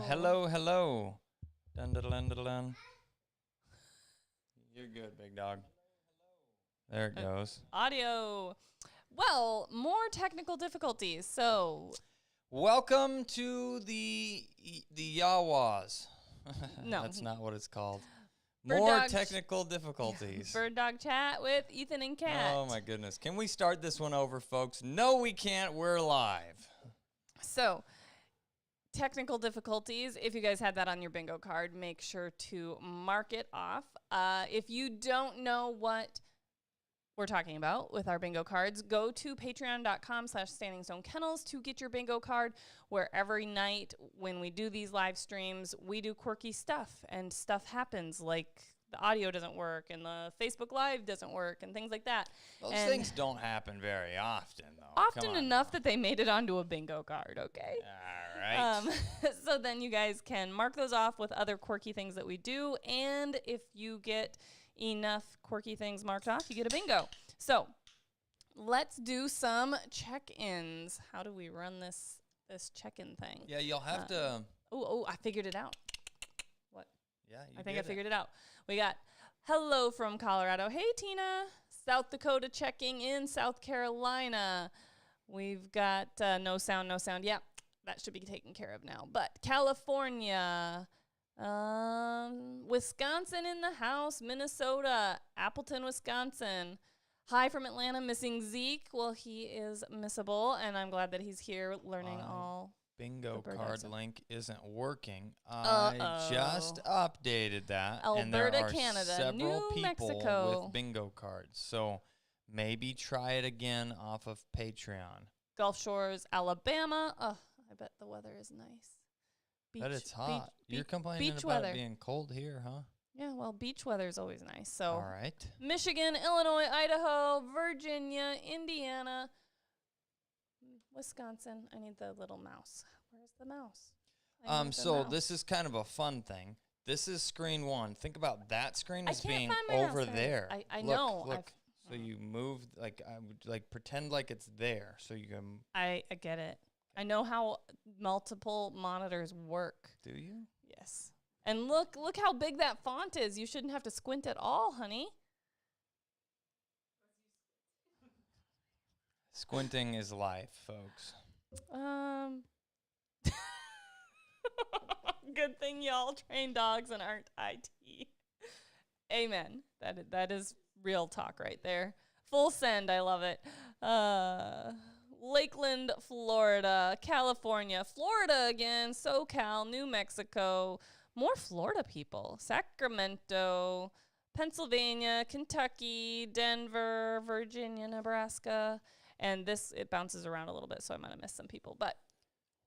Hello. Dun dun dun dun dun. You're good, big dog. There it goes. Audio. Well, more technical difficulties. So, welcome to the Yawas. No. That's not what it's called. Bird More dog technical difficulties. Bird Dog Chat with Ethan and Kat. Oh, my goodness. Can we start this one over, folks? No, we can't. We're live. So, technical difficulties. If you guys had that on your bingo card, make sure to mark it off. If you don't know what we're talking about with our bingo cards, go to patreon.com/Standing Stone Kennels to get your bingo card, where every night when we do these live streams, we do quirky stuff and stuff happens, like the audio doesn't work and the Facebook Live doesn't work and things like that. Those things don't happen very often, though. Often enough that they made it onto a bingo card, okay? All right. So then you guys can mark those off with other quirky things that we do, and if you get enough quirky things marked off, you get a bingo. So let's do some check-ins. How do we run this check-in thing? Yeah, you'll have to. Oh, I figured it out. What? Yeah, I think I figured it out. We got hello from Colorado. Hey, Tina. South Dakota checking in. South Carolina. We've got no sound. Yeah, that should be taken care of now. But California. Wisconsin in the house, Minnesota, Appleton, Wisconsin. Hi from Atlanta, missing Zeke. Well, he is missable, and I'm glad that he's here learning all. Bingo card link isn't working. I just updated that, Alberta, and there are Canada, several New people Mexico. with bingo cards. So maybe try it again off of Patreon. Gulf Shores, Alabama. Oh, I bet the weather is nice. But it's hot. You're complaining about weather. it being cold here, huh? Yeah, well, beach weather is always nice. So, all right. Michigan, Illinois, Idaho, Virginia, Indiana, Wisconsin. I need the little mouse. Where's the mouse? So this is kind of a fun thing. This is screen one. Think about that screen as being over there. I know. Look. So you move pretend like it's there, so you can. I get it. I know how multiple monitors work. Do you? Yes. And look how big that font is. You shouldn't have to squint at all, honey. Squinting is life, folks. Good thing y'all train dogs and aren't IT. Amen. That is real talk right there. Full send. I love it. Lakeland, Florida, California, Florida again, SoCal, New Mexico, more Florida people, Sacramento, Pennsylvania, Kentucky, Denver, Virginia, Nebraska, and it bounces around a little bit, so I might have missed some people, but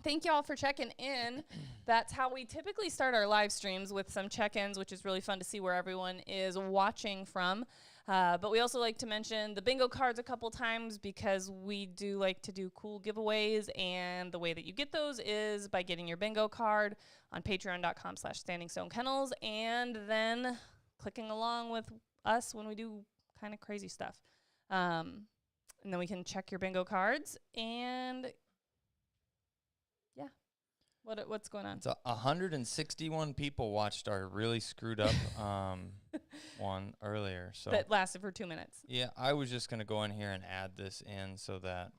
thank you all for checking in. That's how we typically start our live streams, with some check-ins, which is really fun to see where everyone is watching from. But we also like to mention the bingo cards a couple times, because we do like to do cool giveaways, and the way that you get those is by getting your bingo card on patreon.com/Standing Stone Kennels, and then clicking along with us when we do kind of crazy stuff. And then we can check your bingo cards, and yeah. What's going on? So 161 people watched our really screwed up one earlier. So that lasted for 2 minutes. Yeah, I was just going to go in here and add this in so that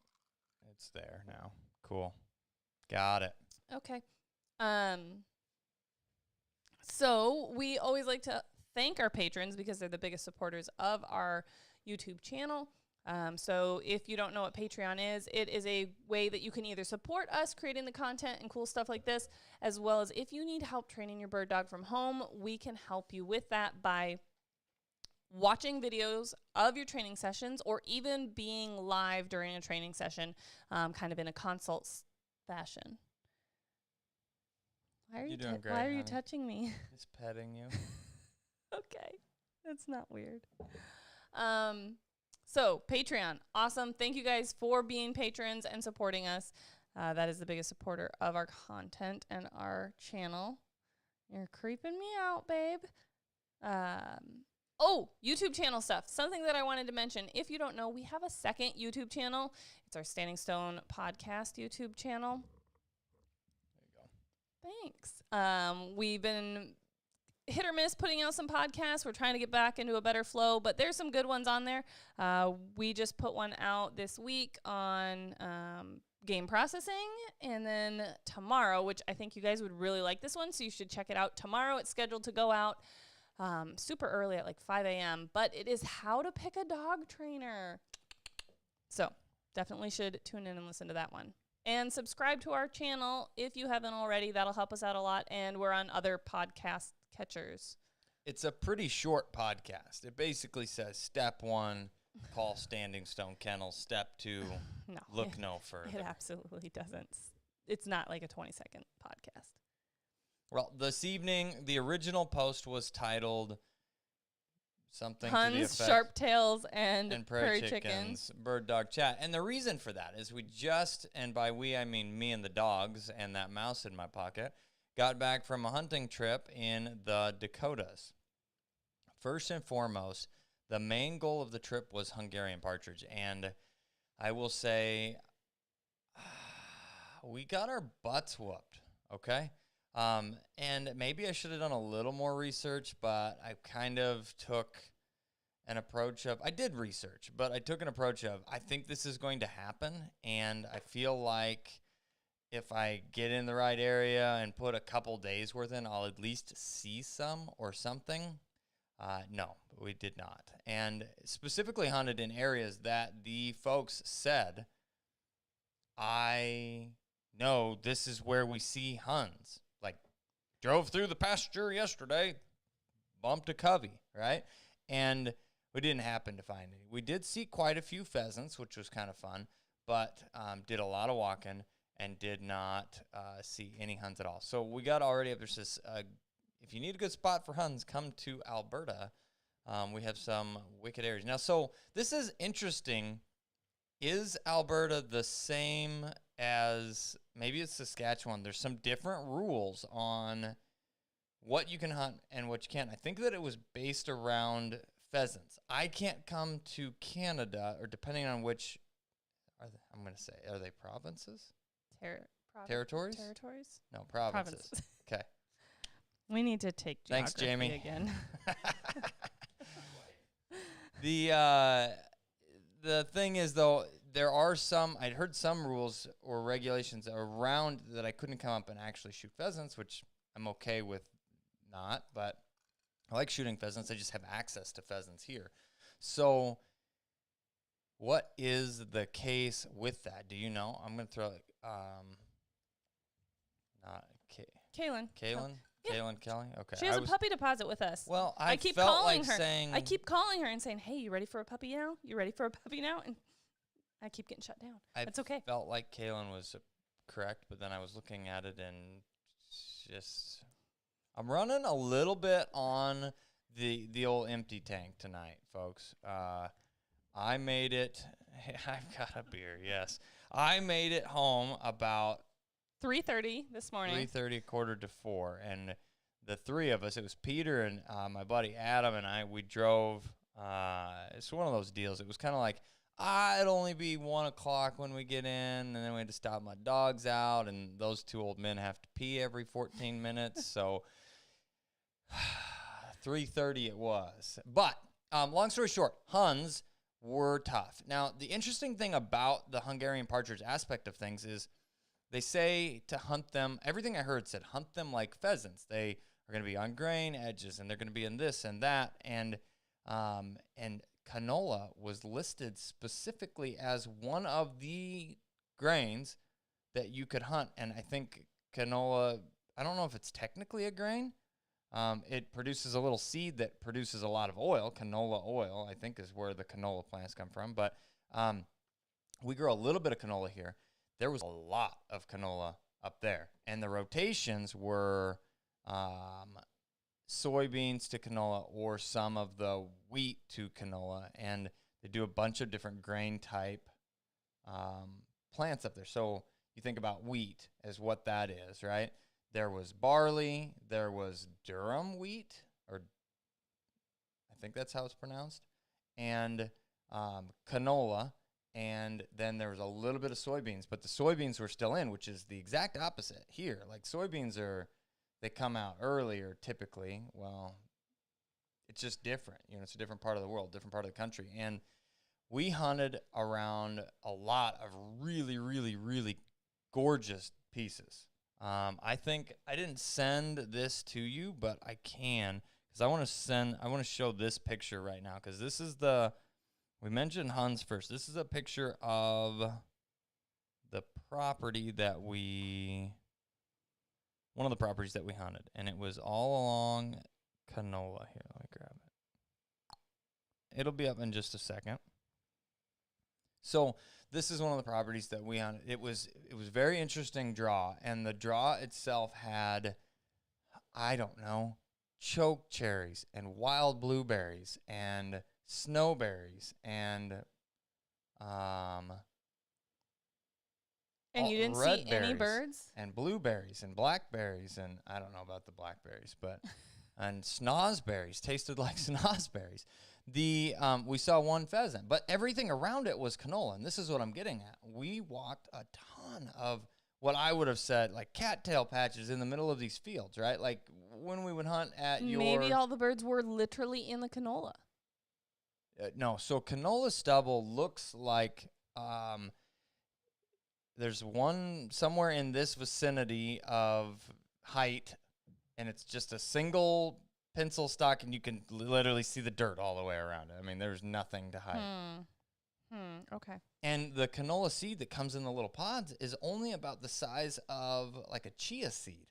it's there now. Cool. Got it. Okay. So we always like to thank our patrons, because they're the biggest supporters of our YouTube channel. So if you don't know what Patreon is, it is a way that you can either support us creating the content and cool stuff like this, as well as if you need help training your bird dog from home, we can help you with that by watching videos of your training sessions, or even being live during a training session, kind of in a consult fashion. Why are you touching me? Just petting you. Okay. That's not weird. So Patreon, awesome. Thank you guys for being patrons and supporting us. That is the biggest supporter of our content and our channel. You're creeping me out, babe. YouTube channel stuff. Something that I wanted to mention. If you don't know, we have a second YouTube channel. It's our Standing Stone podcast YouTube channel. Thanks. We've been hit or miss putting out some podcasts. We're trying to get back into a better flow, but there's some good ones on there. We just put one out this week on game processing, and then tomorrow, which I think you guys would really like this one, so you should check it out. Tomorrow it's scheduled to go out super early at like 5 a.m., but it is how to pick a dog trainer. So definitely should tune in and listen to that one. And subscribe to our channel if you haven't already. That'll help us out a lot. And we're on other podcast catchers. It's a pretty short podcast. It basically says, step 1, call Standing Stone Kennels. Step 2, look no further. It absolutely doesn't. It's not like a 20-second podcast. Well, this evening, the original post was titled something Huns, to the effect, Sharp Tails, and Prairie Chickens. Chickens, Bird Dog Chat. And the reason for that is we just, and by we I mean me and the dogs and that mouse in my pocket, got back from a hunting trip in the Dakotas. First and foremost, the main goal of the trip was Hungarian partridge. And I will say, we got our butts whooped, okay? And maybe I should have done a little more research, but I kind of took an approach of, I did research, but I took an approach of, I think this is going to happen, and I feel like if I get in the right area and put a couple days worth in, I'll at least see some or something. No, we did not. And specifically hunted in areas that the folks said, I know this is where we see Huns. Like, drove through the pasture yesterday, bumped a covey, right? And we didn't happen to find any. We did see quite a few pheasants, which was kind of fun, but did a lot of walking and did not see any Huns at all. So we got already up there. Says, if you need a good spot for Huns, come to Alberta. We have some wicked areas. Now, so this is interesting. Is Alberta the same as, maybe it's Saskatchewan? There's some different rules on what you can hunt and what you can't. I think that it was based around pheasants. I can't come to Canada, or depending on which, I'm going to say, are they provinces? Territories? Territories? No, provinces. Okay. We need to take geography Thanks, Jamie. again. The thing is, though, there are some, I'd heard some rules or regulations around that I couldn't come up and actually shoot pheasants, which I'm okay with not, but I like shooting pheasants. I just have access to pheasants here. So what is the case with that? Do you know? I'm going to throw, not Kaylin. Kaylin? Yeah. Kaylin Kelly? Okay. She has a puppy deposit with us. Well, I keep felt calling like her. saying, I keep calling her and saying, hey, you ready for a puppy now? You ready for a puppy now? And I keep getting shut down. That's okay. I felt like Kaylin was correct, but then I was looking at it and just, I'm running a little bit on the old empty tank tonight, folks. I made it. I've got a beer, yes. I made it home about 3:30 this morning. 3:30, 3:45, and the three of us, it was Peter and my buddy Adam and I, we drove. It's one of those deals. It was kind of like, it'd only be 1 o'clock when we get in, and then we had to stop my dogs out, and those two old men have to pee every 14 minutes, so 3:30 it was. But long story short, Huns were tough. Now, the interesting thing about the Hungarian partridge aspect of things is they say to hunt them. Everything I heard said hunt them like pheasants. They are going to be on grain edges, and they're going to be in this and that. And canola was listed specifically as one of the grains that you could hunt. And I think canola, I don't know if it's technically a grain. It produces a little seed that produces a lot of oil. Canola oil, I think, is where the canola plants come from. But we grow a little bit of canola here. There was a lot of canola up there. And the rotations were soybeans to canola or some of the wheat to canola. And they do a bunch of different grain type plants up there. So you think about wheat as what that is, right? There was barley, there was durum wheat, or I think that's how it's pronounced, and canola, and then there was a little bit of soybeans, but the soybeans were still in, which is the exact opposite here. Like soybeans they come out earlier typically. Well, it's just different. You know, it's a different part of the world, different part of the country. And we hunted around a lot of really, really, really gorgeous pieces. I think I didn't send this to you, but I can, because I want to show this picture right now, because this is we mentioned Huns first. This is a picture of the property one of the properties that we hunted, and it was all along Canola. Here, let me grab it. It'll be up in just a second. So this is one of the properties that we hunted. It was very interesting draw, and the draw itself had, I don't know, choke cherries and wild blueberries and snowberries and you didn't see any birds? And blueberries and blackberries, and I don't know about the blackberries, but and snozberries, tasted like snozberries. We saw one pheasant, but everything around it was canola, and this is what I'm getting at. We walked a ton of what I would have said like cattail patches in the middle of these fields, right? Like when we would hunt at Maybe all the birds were literally in the canola. No, so canola stubble looks like there's one somewhere in this vicinity of height, and it's just a single pencil stock, and you can literally see the dirt all the way around it. I mean, there's nothing to hide. Okay. And the canola seed that comes in the little pods is only about the size of like a chia seed.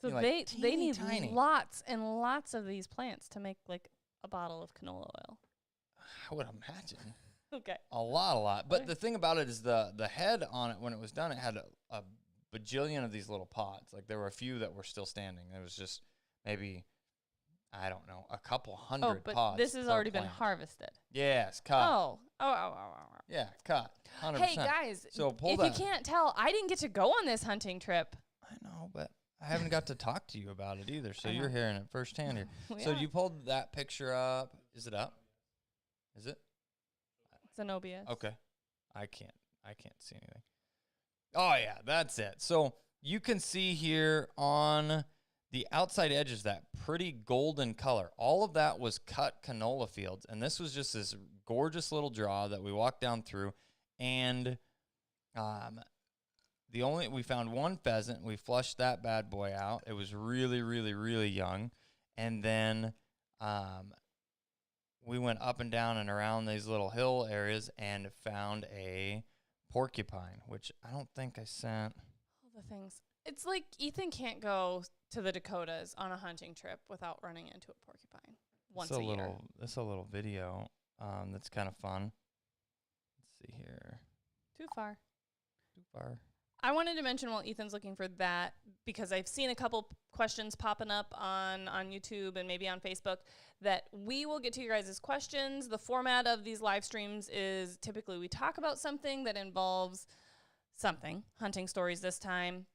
So they need tiny. Lots and lots of these plants to make like a bottle of canola oil. I would imagine. Okay. A lot. But the thing about it is the head on it, when it was done, it had a bajillion of these little pods. Like there were a few that were still standing. It was just maybe, I don't know, a couple hundred pods. But this has already been harvested. Yes, cut. Oh. Yeah, cut. 100%. Hey, guys, so if you can't tell, I didn't get to go on this hunting trip. I know, but I haven't got to talk to you about it either, so you're hearing it firsthand here. So you pulled that picture up. Is it up? Is it? Zenobia. Okay. I can't see anything. Oh, yeah, that's it. So you can see here on the outside edges that pretty golden color. All of that was cut canola fields, and this was just this gorgeous little draw that we walked down through, and we found one pheasant. We flushed that bad boy out. It was really, really, really young, and then we went up and down and around these little hill areas and found a porcupine, which I don't think I sent. All the things. It's like Ethan can't go to the Dakotas on a hunting trip without running into a porcupine once a year. It's a little video that's kind of fun. Let's see here. Too far. I wanted to mention while Ethan's looking for that, because I've seen a couple questions popping up on YouTube and maybe on Facebook, that we will get to your guys' questions. The format of these live streams is typically we talk about something that involves something, hunting stories this time,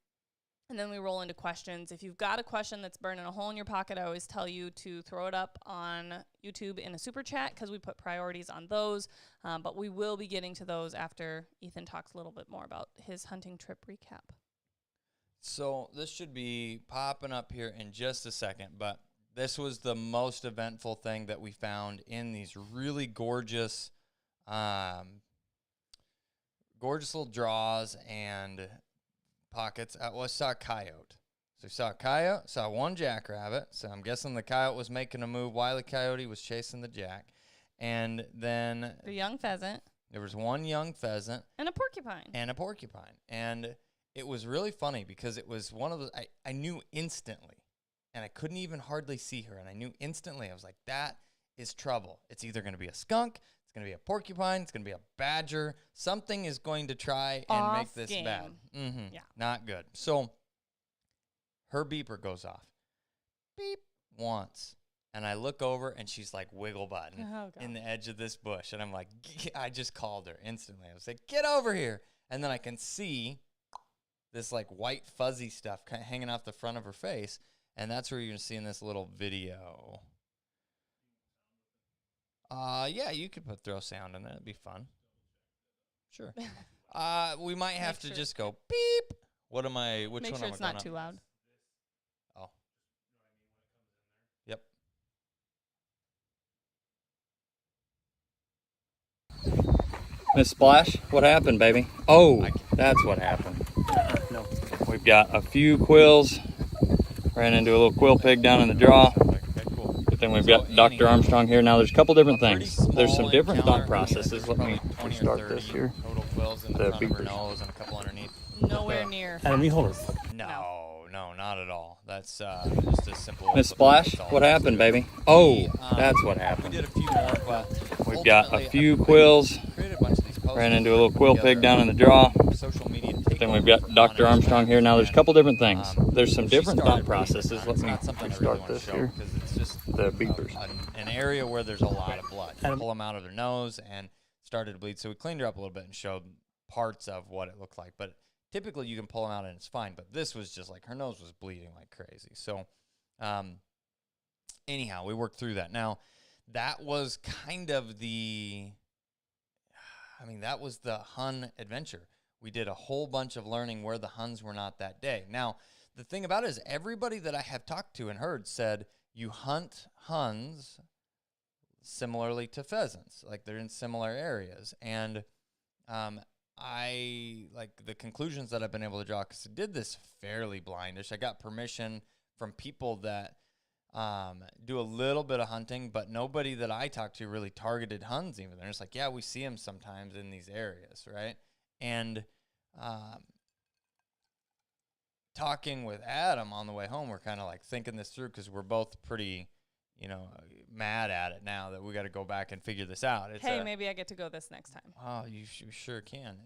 and then we roll into questions. If you've got a question that's burning a hole in your pocket, I always tell you to throw it up on YouTube in a super chat, because we put priorities on those. But we will be getting to those after Ethan talks a little bit more about his hunting trip recap. So this should be popping up here in just a second, but this was the most eventful thing that we found in these really gorgeous, gorgeous little draws and pockets. I saw a coyote. So we saw a coyote, saw one jackrabbit. So I'm guessing the coyote was making a move while the coyote was chasing the jack. And then the young pheasant. There was one young pheasant. And a porcupine. And it was really funny because it was one of the, I knew instantly, and I couldn't even hardly see her. And I knew instantly, I was like, that is trouble. It's either going to be a skunk, it's going to be a porcupine, it's going to be a badger. Something is going to try and make this bad. Mm-hmm. Yeah. Not good. So her beeper goes off. Beep once. And I look over, and she's like wiggle button in the edge of this bush. And I'm like, I just called her instantly. I was like, get over here. And then I can see this like white fuzzy stuff kind of hanging off the front of her face. And that's where you're going to see in this little video. Yeah, you could throw sound in there. It'd be fun. Sure. We might have Make to sure. just go beep. What am I? Which Make one sure am I it's going not up? too loud. Oh. Yep. Miss Splash, what happened, baby? Oh, that's what happened. No. We've got a few quills. Ran into a little quill pig down in the draw. Okay, cool. But then we've got Dr. Armstrong here. Now there's a couple different things. There's some different thought processes. Let me start this here. Total quills in the front of her nose and a couple underneath. Nowhere near. Adam, you hold her. No, not at all. That's just a simple. Miss Splash, what happened, baby? Oh, that's what we happened. did a few more, but We've got a few ultimately, quills. I created a bunch of these posts. Ran into a little quill pig down in the draw. Social media. Then we've got Dr. Armstrong here. Now there's a couple different things. There's some different thought processes. Let me start this here. Because it's just The beepers. an area where there's a lot of blood. You pull them out of their nose and started to bleed. So we cleaned her up a little bit and showed parts of what it looked like. But typically you can pull them out and it's fine. But this was just like her nose was bleeding like crazy. So anyhow, we worked through that. Now, that was kind of that was the Hun adventure. We did a whole bunch of learning where the Huns were not that day. Now, the thing about it is everybody that I have talked to and heard said you hunt Huns similarly to pheasants. Like they're in similar areas. And I like the conclusions that I've been able to draw because I did this fairly blindish. I got permission from people that do a little bit of hunting, but nobody that I talked to really targeted Huns even. They're just like, yeah, we see them sometimes in these areas, right? And talking with Adam on the way home, we're kind of like thinking this through because we're both pretty, mad at it now that we got to go back and figure this out. It's Maybe I get to go this next time. Oh, you sure can.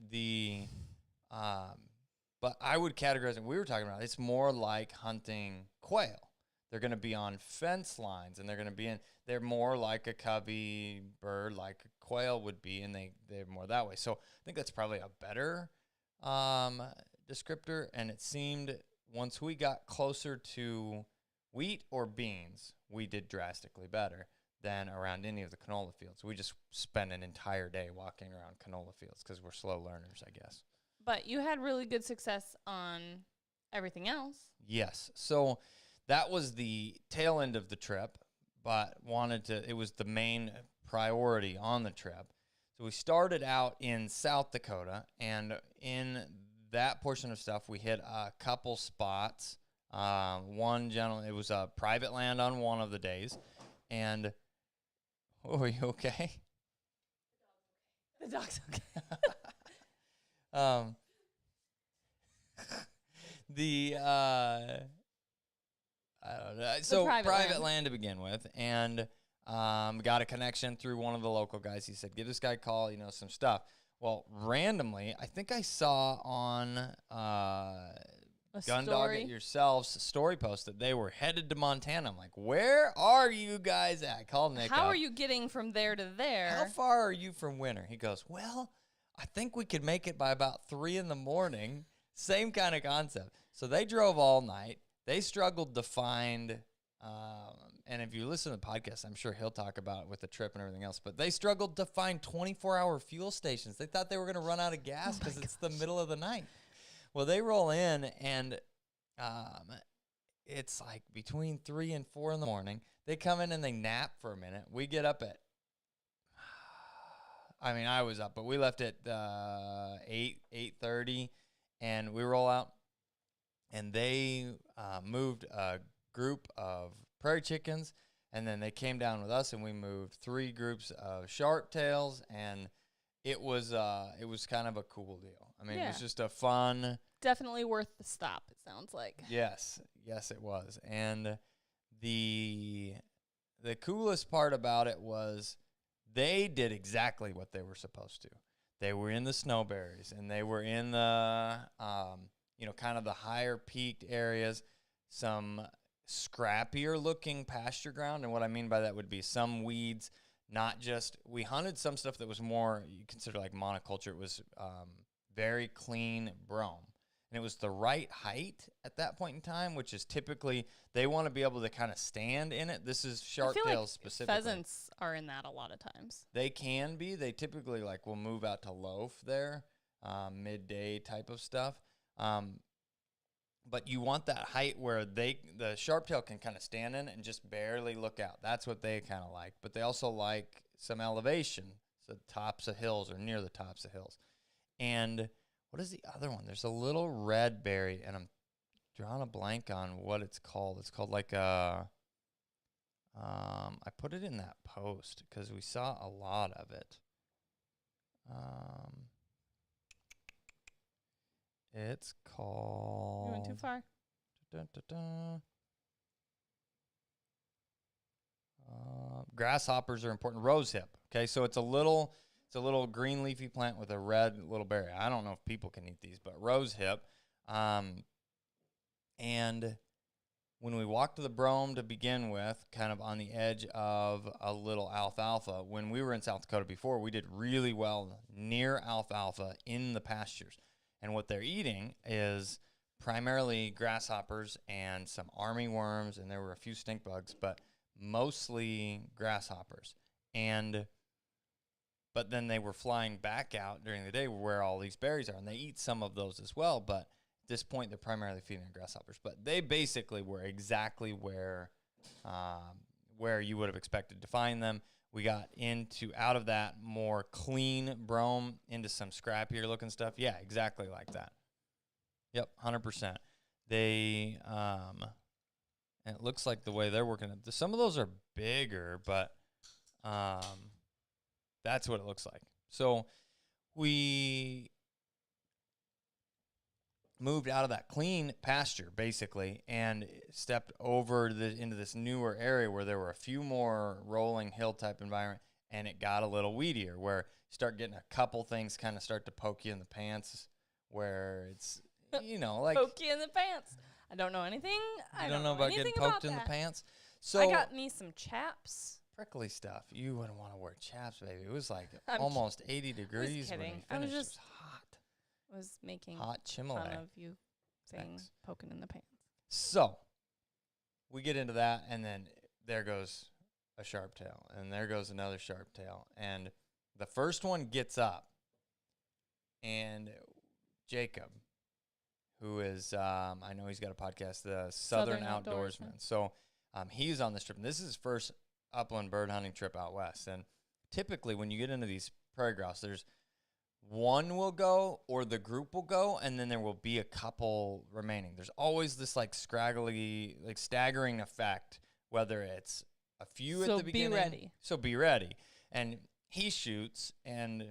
But I would categorize it. We were talking about it's more like hunting quail. They're going to be on fence lines, and they're going to be they're more like a covey bird, like a quail would be, and they're more that way. So I think that's probably a better descriptor. And it seemed once we got closer to wheat or beans, we did drastically better than around any of the canola fields. We just spent an entire day walking around canola fields because we're slow learners, I guess. But you had really good success on everything else. Yes. So that was the tail end of the trip, but it was the main priority on the trip. So we started out in South Dakota, and in that portion of stuff, we hit a couple spots. One gentleman, it was a private land on one of the days, and are you okay? The dog's okay. I don't know. So private land to begin with, and got a connection through one of the local guys. He said, give this guy a call, some stuff. Well, randomly, I think I saw on Gun Dog It Yourself's story post that they were headed to Montana. I'm like, where are you guys at? I called Nick How up. are you getting from there to there? How far are you from Winter? He goes, well, I think we could make it by about 3 a.m. Same kind of concept. So they drove all night. They struggled to find, and if you listen to the podcast, I'm sure he'll talk about it with the trip and everything else, but they struggled to find 24-hour fuel stations. They thought they were going to run out of gas because it's the middle of the night. Well, they roll in, and it's like between 3 and 4 in the morning. They come in and they nap for a minute. We get up at, I was up, but we left at 8:30, and we roll out. And they moved a group of prairie chickens, and then they came down with us, and we moved 3 groups of sharp tails, and it was kind of a cool deal. It was just a fun. Definitely worth the stop, it sounds like. Yes, it was. And the coolest part about it was they did exactly what they were supposed to. They were in the snowberries, and they were in the kind of the higher peaked areas, some scrappier looking pasture ground. And what I mean by that would be some weeds, we hunted some stuff that was more, you consider like monoculture. It was very clean brome. and it was the right height at that point in time, which is typically they want to be able to kind of stand in it. This is sharp tails like specifically. Pheasants are in that a lot of times. They can be. They typically like will move out to loaf there, midday type of stuff. But you want that height where the sharptail can kind of stand in it and just barely look out. That's what they kind of like. But they also like some elevation, so tops of hills or near the tops of hills. And what is the other one? There's a little red berry, and I'm drawing a blank on what it's called. It's called like a, I put it in that post because we saw a lot of it. It's called... You went too far. Grasshoppers are important. Rosehip. Okay, so it's a little green leafy plant with a red little berry. I don't know if people can eat these, but rosehip. And when we walked to the brome to begin with, kind of on the edge of a little alfalfa, when we were in South Dakota before, we did really well near alfalfa in the pastures. And what they're eating is primarily grasshoppers and some army worms, and there were a few stink bugs, but mostly grasshoppers. But then they were flying back out during the day where all these berries are, and they eat some of those as well. But at this point, they're primarily feeding on grasshoppers. But they basically were exactly where you would have expected to find them. We got out of that more clean brome into some scrappier looking stuff. Yeah, exactly like that. Yep, 100%. They, and it looks like the way they're working, some of those are bigger, but that's what it looks like. So we moved out of that clean pasture, basically, and stepped over into this newer area where there were a few more rolling hill-type environment, and it got a little weedier, where you start getting a couple things kind of start to poke you in the pants, where it's, like... Poke you in the pants. I don't know anything. I don't know about anything getting poked about in that. the pants. So I got me some chaps. prickly stuff. You wouldn't want to wear chaps, baby. It was like I'm almost 80 degrees when we kidding. finished. I It was hot. was making Hot fun chimolay. of you saying poking in the pants. So we get into that, and then there goes a sharp tail, and there goes another sharp tail. And the first one gets up, and Jacob, who is, I know he's got a podcast, the Southern Outdoorsmen. So he's on this trip, and this is his first upland bird hunting trip out west. And typically when you get into these prairie grouse, there's one will go or the group will go, and then there will be a couple remaining. There's always this like scraggly, like staggering effect, whether it's a few at the beginning. So be ready. So be ready. And he shoots and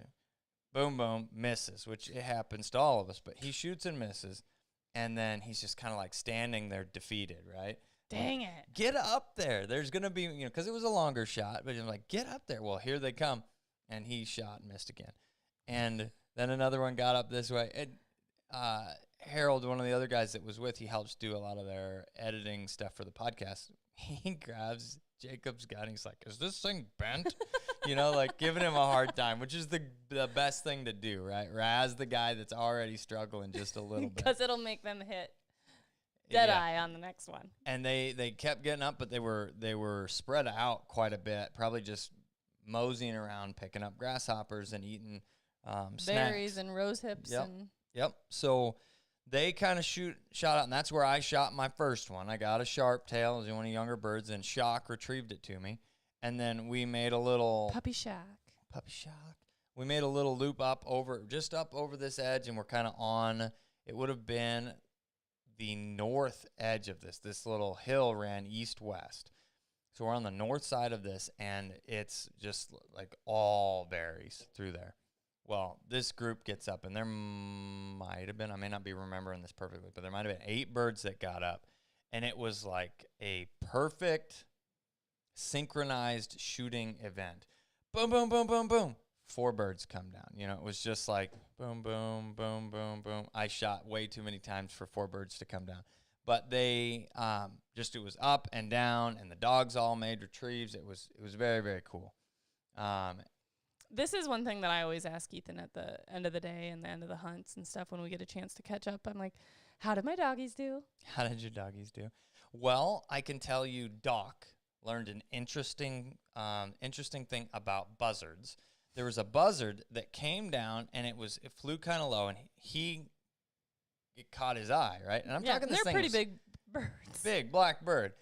boom, boom, misses, which it happens to all of us, but he shoots and misses. And then he's just kind of like standing there defeated, right? Dang it. Get up there. There's going to be, because it was a longer shot, but he's like, get up there. Well, here they come. And he shot and missed again. And then another one got up this way. And Harold, one of the other guys that was with, he helps do a lot of their editing stuff for the podcast. He grabs Jacob's gun. He's like, is this thing bent? Like giving him a hard time, which is the best thing to do, right? Razz the guy that's already struggling just a little bit. Because it'll make them hit dead eye on the next one. And they kept getting up, but they were spread out quite a bit, probably just moseying around, picking up grasshoppers and eating berries snacks. and rose hips. Yep. So they kind of shot out, and that's where I shot my first one. I got a sharp tail. It was one of the younger birds, and Shock retrieved it to me. And then we made a little... Puppy Shock. We made a little loop up over this edge, and we're kind of on... It would have been the north edge of this. This little hill ran east-west. So we're on the north side of this, and it's just like all berries through there. Well, this group gets up, and there might have been, I may not be remembering this perfectly, but there might have been 8 birds that got up, and it was like a perfect synchronized shooting event. Boom, boom, boom, boom, boom. 4 birds come down. It was just like boom, boom, boom, boom, boom. I shot way too many times for 4 birds to come down. But they it was up and down, and the dogs all made retrieves. It was very, very cool. This is one thing that I always ask Ethan at the end of the day and the end of the hunts and stuff when we get a chance to catch up. I'm like, how did my doggies do? How did your doggies do? Well, I can tell you Doc learned an interesting thing about buzzards. There was a buzzard that came down, and it flew kind of low, and it caught his eye, right? And I'm talking this thing they're pretty big birds. Big black bird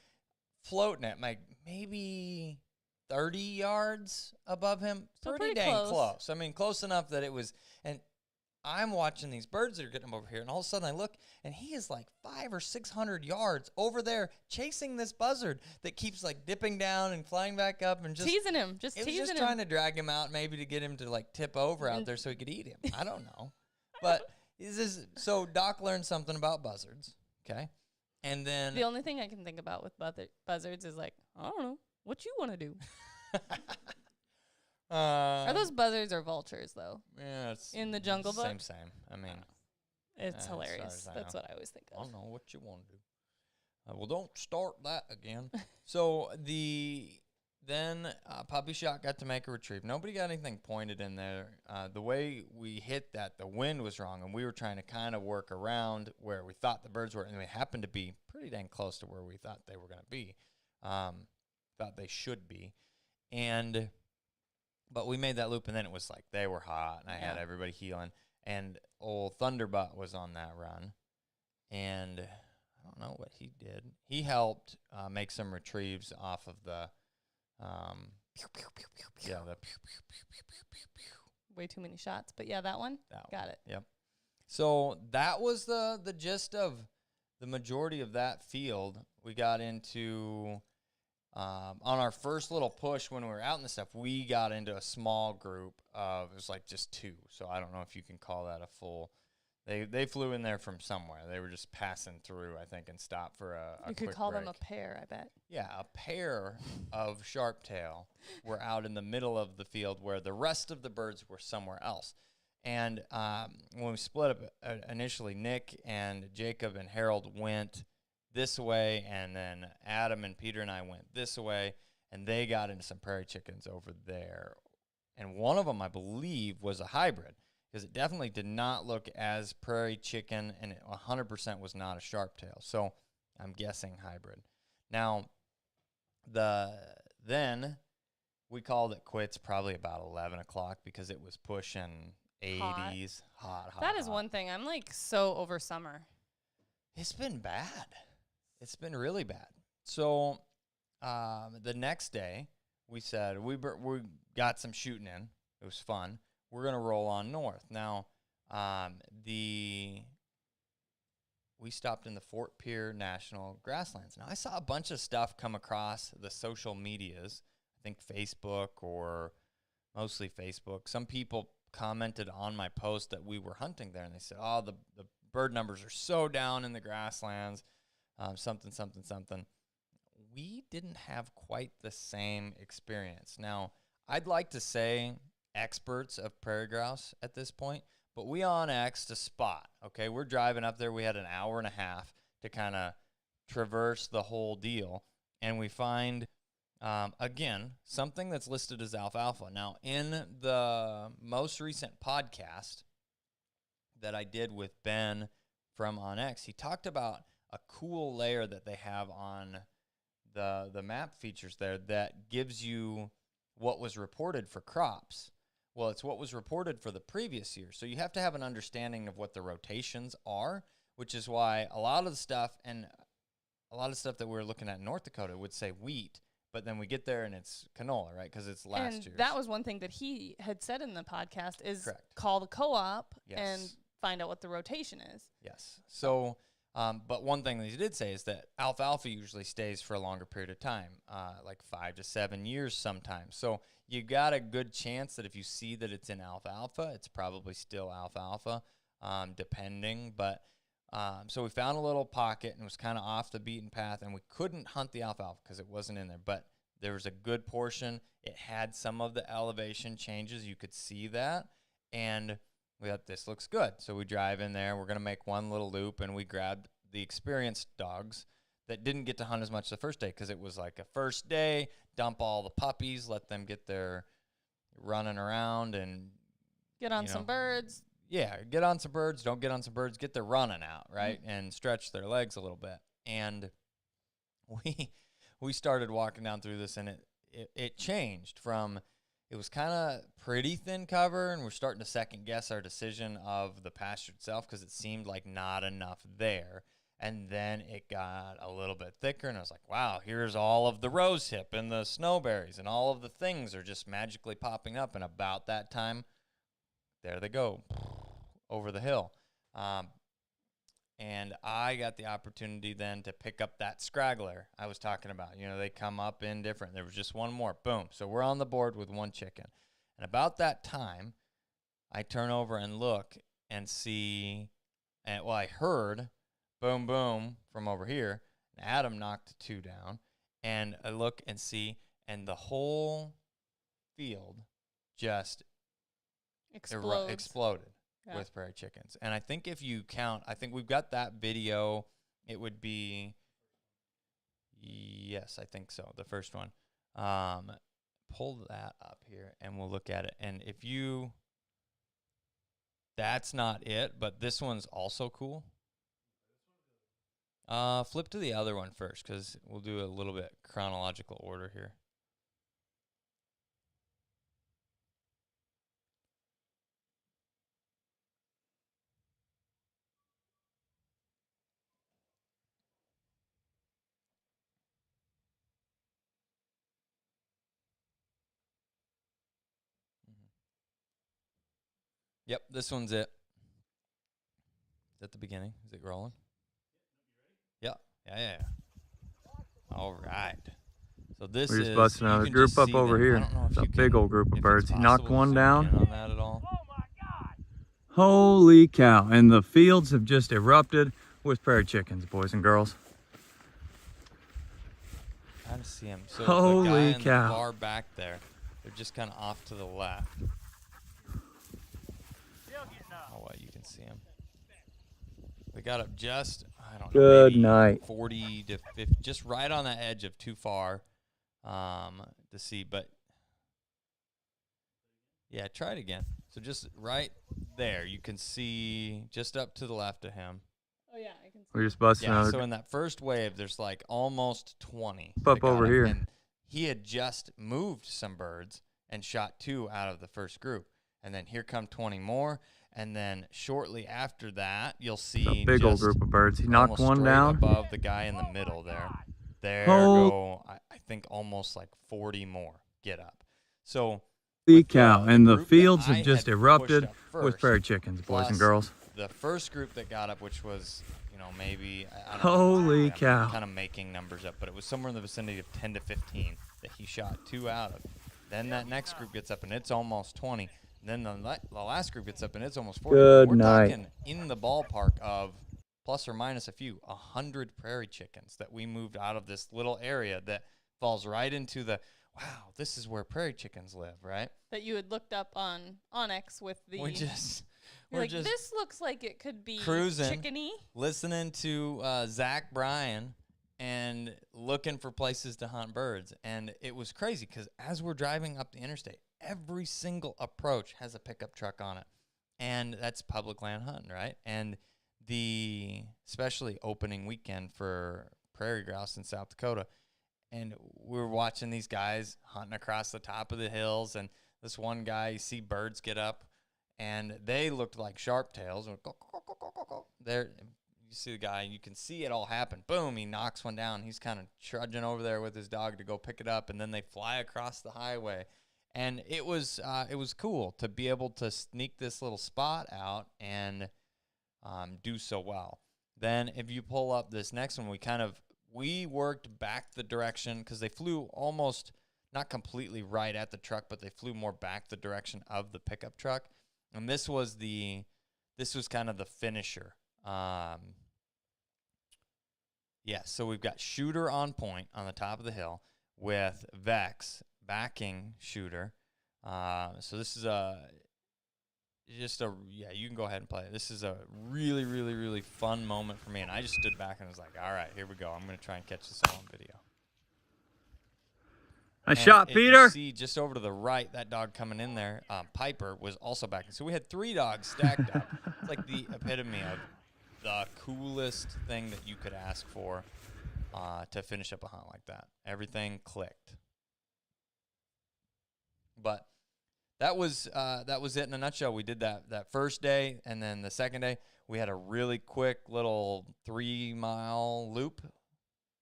floating at maybe 30 yards above him. So pretty dang close. I mean, close enough that it was, and I'm watching these birds that are getting over here, and all of a sudden I look, and he is like 500 or 600 yards over there chasing this buzzard that keeps like dipping down and flying back up and just teasing him. Just teasing him. Just trying to drag him out, maybe to get him to like tip over out there so he could eat him. I don't know, but so Doc learned something about buzzards. Okay, and then the only thing I can think about with buzzards is like, I don't know what you want to do. Are those buzzards or vultures though? Yeah, it's in the Jungle Book. Same. I mean, it's hilarious. That's what I always think of. I don't know what you want to do. Well, don't start that again. So then Puppy Shot got to make a retrieve. Nobody got anything pointed in there. The way we hit that, the wind was wrong, and we were trying to kind of work around where we thought the birds were, and they happened to be pretty dang close to where we thought they were going to be. Thought they should be, but we made that loop, and then it was like they were hot, and I had everybody healing, and old Thunderbutt was on that run, and I don't know what he did. He helped make some retrieves off of the, way too many shots, but yeah, that one. Got it. Yep. So that was the gist of the majority of that field. We got into. On our first little push when we were out in the stuff, we got into a small group of, it was like just 2. So I don't know if you can call that a full, they flew in there from somewhere. They were just passing through, I think, and stopped for a You could call them a pair, I bet. Yeah, a pair of sharptail were out in the middle of the field where the rest of the birds were somewhere else. And when we split up initially, Nick and Jacob and Harold went this way, and then Adam and Peter and I went this way, and they got into some prairie chickens over there. And one of them, I believe, was a hybrid, because it definitely did not look as prairie chicken, and it 100% was not a sharptail. So I'm guessing hybrid. Now, then we called it quits probably about 11 o'clock because it was pushing 80s. Hot. That is one thing. I'm like so over summer. It's been bad. It's been really bad. So the next day, we said, we got some shooting in. It was fun. We're going to roll on north. Now, we stopped in the Fort Pierre National Grasslands. Now, I saw a bunch of stuff come across the social medias, I think Facebook or mostly Facebook. Some people commented on my post that we were hunting there, and they said, oh, the bird numbers are so down in the grasslands. Something. We didn't have quite the same experience. Now, I'd like to say experts of prairie grouse at this point, but we on-X'd a spot, okay? We're driving up there. We had an hour and a half to kind of traverse the whole deal, and we find, again, something that's listed as alfalfa. Now, in the most recent podcast that I did with Ben from on-X, he talked about a cool layer that they have on the map features there that gives you what was reported for crops. Well, it's what was reported for the previous year. So you have to have an understanding of what the rotations are, which is why a lot of the stuff that we were looking at in North Dakota would say wheat, but then we get there and it's canola, right? Because it's last year. That was one thing that he had said in the podcast is Correct. Call the co-op Yes. and find out what the rotation is. Yes. So... but one thing that he did say is that alfalfa usually stays for a longer period of time, like 5 to 7 years sometimes. So you got a good chance that if you see that it's in alfalfa, it's probably still alfalfa, depending. But so we found a little pocket and it was kind of off the beaten path, and we couldn't hunt the alfalfa because it wasn't in there. But there was a good portion. It had some of the elevation changes. You could see that. And we thought, this looks good. So we drive in there. We're going to make one little loop, and we grabbed the experienced dogs that didn't get to hunt as much the first day because it was like a first day, dump all the puppies, let them get their running around and Get on some birds. Yeah, get on some birds. Don't get on some birds. Get their running out, right, and stretch their legs a little bit. And we started walking down through this, and it changed from, it was kind of pretty thin cover, and we're starting to second guess our decision of the pasture itself because it seemed like not enough there. And then it got a little bit thicker, and I was like, wow, here's all of the rose hip and the snowberries, and all of the things are just magically popping up. And about that time, there they go over the hill. And I got the opportunity then to pick up that scraggler I was talking about. They come up in different. There was just one more. Boom. So we're on the board with one chicken. And about that time, I turn over and look and see, I heard boom, boom from over here. And Adam knocked 2 down. And I look and see, and the whole field just exploded. Yeah. With prairie chickens. And I think if you count, I think we've got that video. It would be, yes, I think so, the first one. Pull that up here, and we'll look at it. And if you, that's not it, but this one's also cool. Flip to the other one first, because we'll do a little bit chronological order here. Yep, this one's it. Is that the beginning? Is it rolling? Yeah. All right. So this We're just busting another group up over here. It's a big old group of birds. He knocked one down. On that at all? Oh my God! Holy cow. And the fields have just erupted with prairie chickens, boys and girls. I don't see him. So holy the guy cow. In the far back there, they're just kind of off to the left. Oh, well, you can see him. They got up just, I don't know, good maybe night. 40 to 50, just right on the edge of too far to see. But, yeah, try it again. So just right there, you can see just up to the left of him. Oh, yeah, I can see. We're just busting another. So in that first wave, there's like almost 20. Up over here. And he had just moved some birds and shot 2 out of the first group. And then here come 20 more. And then shortly after that, you'll see a big old group of birds. He knocked one down. Above the guy in the middle there. There go, I think almost like 40 more get up. So holy cow. And the fields have just erupted with prairie chickens, boys and girls. The first group that got up, which was, maybe, I don't holy know, cow. I'm kind of making numbers up, but it was somewhere in the vicinity of 10 to 15 that he shot 2 out of. Then that next group gets up, and it's almost 20. Then the last group gets up, and it's almost 40. Good We're night. talking in the ballpark of, plus or minus a few, 100 prairie chickens that we moved out of this little area that falls right into the, wow, this is where prairie chickens live, right? That you had looked up on Onyx with the... We're just this looks like it could be cruising, chickeny. Listening to Zach Bryan and looking for places to hunt birds. And it was crazy because as we're driving up the interstate, every single approach has a pickup truck on it. And that's public land hunting, right? And especially opening weekend for prairie grouse in South Dakota. And we were watching these guys hunting across the top of the hills. And this one guy, you see birds get up, and they looked like sharp tails. There, you see the guy, you can see it all happen. Boom, he knocks one down. He's kind of trudging over there with his dog to go pick it up, and then they fly across the highway. And it was cool to be able to sneak this little spot out and do so well. Then if you pull up this next one, we worked back the direction because they flew almost not completely right at the truck, but they flew more back the direction of the pickup truck. And this was kind of the finisher. So we've got Shooter on point on the top of the hill with Vex backing Shooter. So this is you can go ahead and play it. This is a really, really, really fun moment for me. And I just stood back and was like, all right, here we go. I'm going to try and catch this all on video. A shot You feeder. see just over to the right, that dog coming in there, Piper, was also backing. So we had 3 dogs stacked up. It's like the epitome of the coolest thing that you could ask for to finish up a hunt like that. Everything clicked. But that was it in a nutshell. We did that first day, and then the second day we had a really quick little 3-mile loop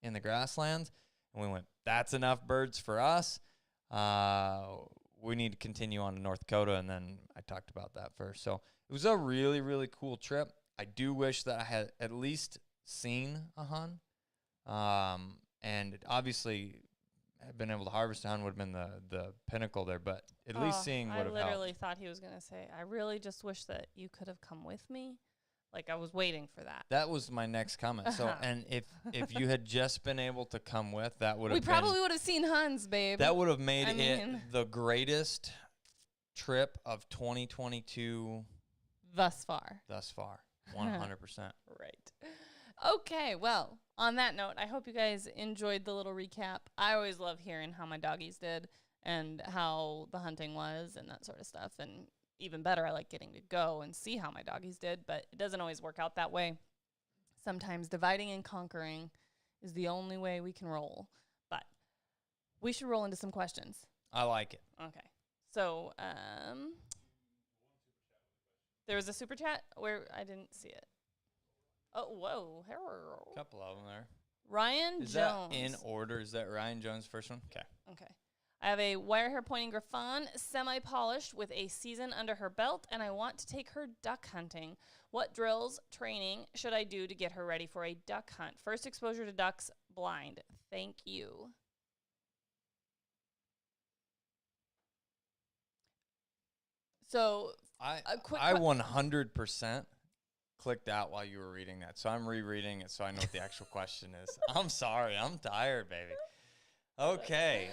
in the grasslands, and we went, that's enough birds for us. We need to continue on to North Dakota, and then I talked about that first. So it was a really, really cool trip. I do wish that I had at least seen a hun, and obviously been able to harvest a hun would have been the pinnacle there, but at least seeing would have helped. I literally thought he was going to say, I really just wish that you could have come with me. Like, I was waiting for that. That was my next comment. So, and if you had just been able to come with, that would have We probably would have seen huns, babe. That would have made it the greatest trip of 2022 thus far. 100%. Right. Okay, well, on that note, I hope you guys enjoyed the little recap. I always love hearing how my doggies did and how the hunting was and that sort of stuff. And even better, I like getting to go and see how my doggies did, but it doesn't always work out that way. Sometimes dividing and conquering is the only way we can roll. But we should roll into some questions. I like it. Okay. So, there was a super chat where I didn't see it. Oh, whoa. A couple of them there. Ryan Is Jones. that in order? Is that Ryan Jones' first one? Okay. Okay. I have a wire hair pointing Griffon, semi-polished with a season under her belt, and I want to take her duck hunting. What drills, training should I do to get her ready for a duck hunt? First exposure to ducks, blind. Thank you. So, I quick 100% clicked out while you were reading that, so I'm rereading it so I know what the actual question is. I'm sorry. I'm tired, baby. Okay.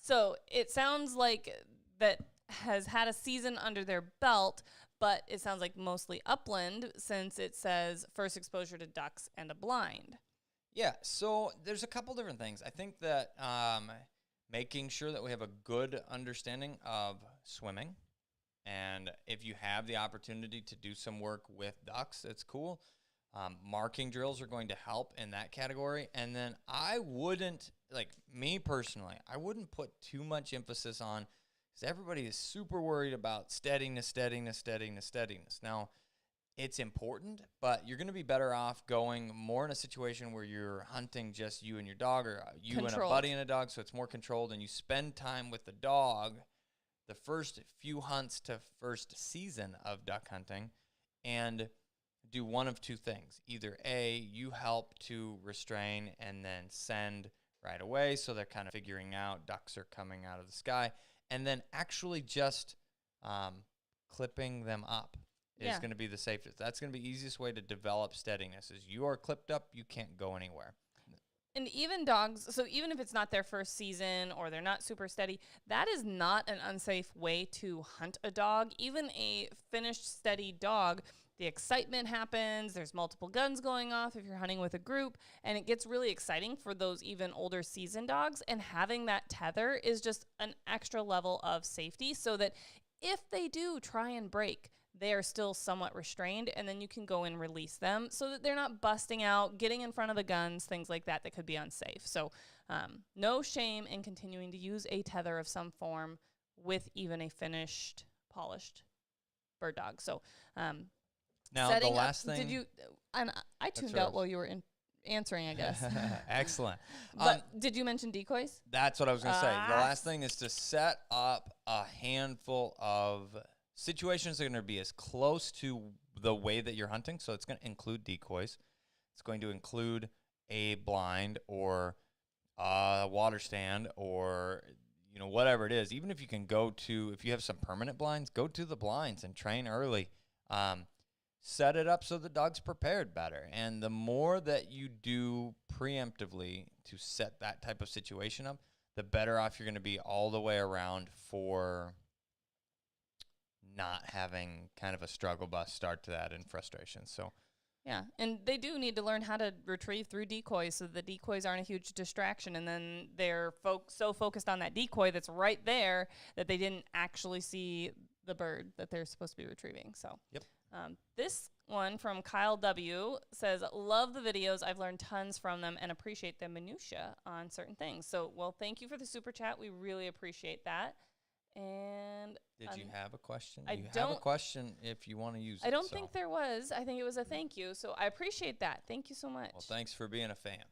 So it sounds like that has had a season under their belt, but it sounds like mostly upland since it says first exposure to ducks and a blind. Yeah, so there's a couple different things. I think that making sure that we have a good understanding of swimming, and if you have the opportunity to do some work with ducks, it's cool. Marking drills are going to help in that category. And then I wouldn't, like me personally, I wouldn't put too much emphasis on, because everybody is super worried about steadiness. Now, it's important, but you're going to be better off going more in a situation where you're hunting just you and your dog, or you and a buddy and a dog, so it's more controlled, and you spend time with the dog the first few hunts to first season of duck hunting, and do one of two things. Either A, you help to restrain and then send right away, so they're kind of figuring out ducks are coming out of the sky, and then actually just clipping them up is going to be the safest. That's going to be the easiest way to develop steadiness, is you are clipped up, you can't go anywhere. And even dogs, so even if it's not their first season or they're not super steady, that is not an unsafe way to hunt a dog. Even a finished, steady dog, the excitement happens. There's multiple guns going off if you're hunting with a group, and it gets really exciting for those even older seasoned dogs. And having that tether is just an extra level of safety, so that if they do try and break, they are still somewhat restrained, and then you can go and release them so that they're not busting out, getting in front of the guns, things like that could be unsafe. So no shame in continuing to use a tether of some form with even a finished, polished bird dog. So now the last thing. Did you? And I tuned out while you were answering, I guess. Excellent. But did you mention decoys? That's what I was going to say. The last thing is to set up a handful of situations that are going to be as close to the way that you're hunting. So it's going to include decoys. It's going to include a blind or a water stand, or whatever it is. Even if you can if you have some permanent blinds, go to the blinds and train early. Set it up so the dog's prepared better. And the more that you do preemptively to set that type of situation up, the better off you're going to be all the way around for not having kind of a struggle bus start to that and frustration. So Yeah, and they do need to learn how to retrieve through decoys so the decoys aren't a huge distraction, and then they're so focused on that decoy that's right there that they didn't actually see the bird that they're supposed to be retrieving. So, Yep. This one from Kyle W. says, love the videos. I've learned tons from them and appreciate the minutia on certain things. So, well, thank you for the super chat. We really appreciate that. And did you have a question? I You don't have a question if you want to use it. I don't think there was. I think it was a thank you. So I appreciate that. Thank you so much. Well, thanks for being a fan.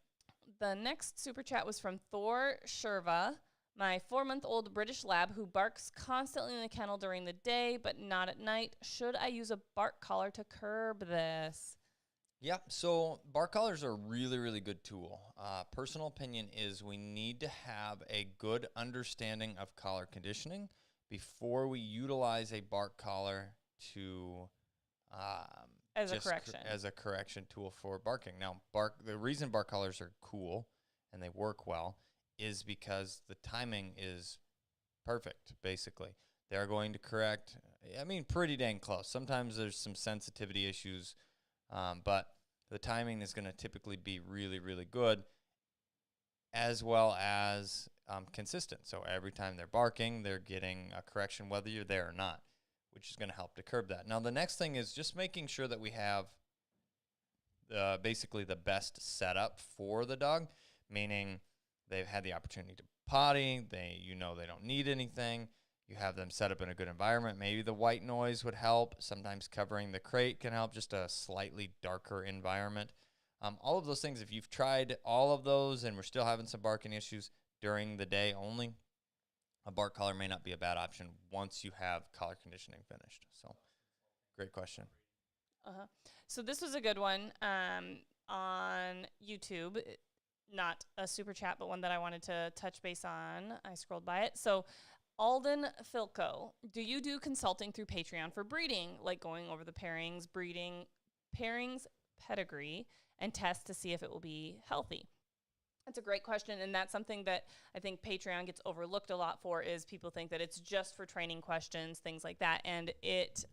The next super chat was from Thor Sherva, my 4-month-old British lab who barks constantly in the kennel during the day but not at night. Should I use a bark collar to curb this? Yeah, so bark collars are a really, really good tool. Personal opinion is we need to have a good understanding of collar conditioning before we utilize a bark collar to as a correction tool for barking. Now, the reason bark collars are cool and they work well is because the timing is perfect, basically. They're going to correct, pretty dang close. Sometimes there's some sensitivity issues, but the timing is going to typically be really, really good, as well as consistent. So every time they're barking, they're getting a correction whether you're there or not, which is going to help to curb that. Now, the next thing is just making sure that we have basically the best setup for the dog, meaning they've had the opportunity to potty, they don't need anything. You have them set up in a good environment. Maybe the white noise would help. Sometimes covering the crate can help, just a slightly darker environment. All of those things, if you've tried all of those and we're still having some barking issues during the day only, a bark collar may not be a bad option once you have collar conditioning finished. So, great question. So this was a good one on YouTube. Not a super chat, but one that I wanted to touch base on. I scrolled by it. So Alden Filco, do you do consulting through Patreon for breeding, like going over the pairings, pedigree, and test to see if it will be healthy? That's a great question, and that's something that I think Patreon gets overlooked a lot for, is people think that it's just for training questions, things like that, and it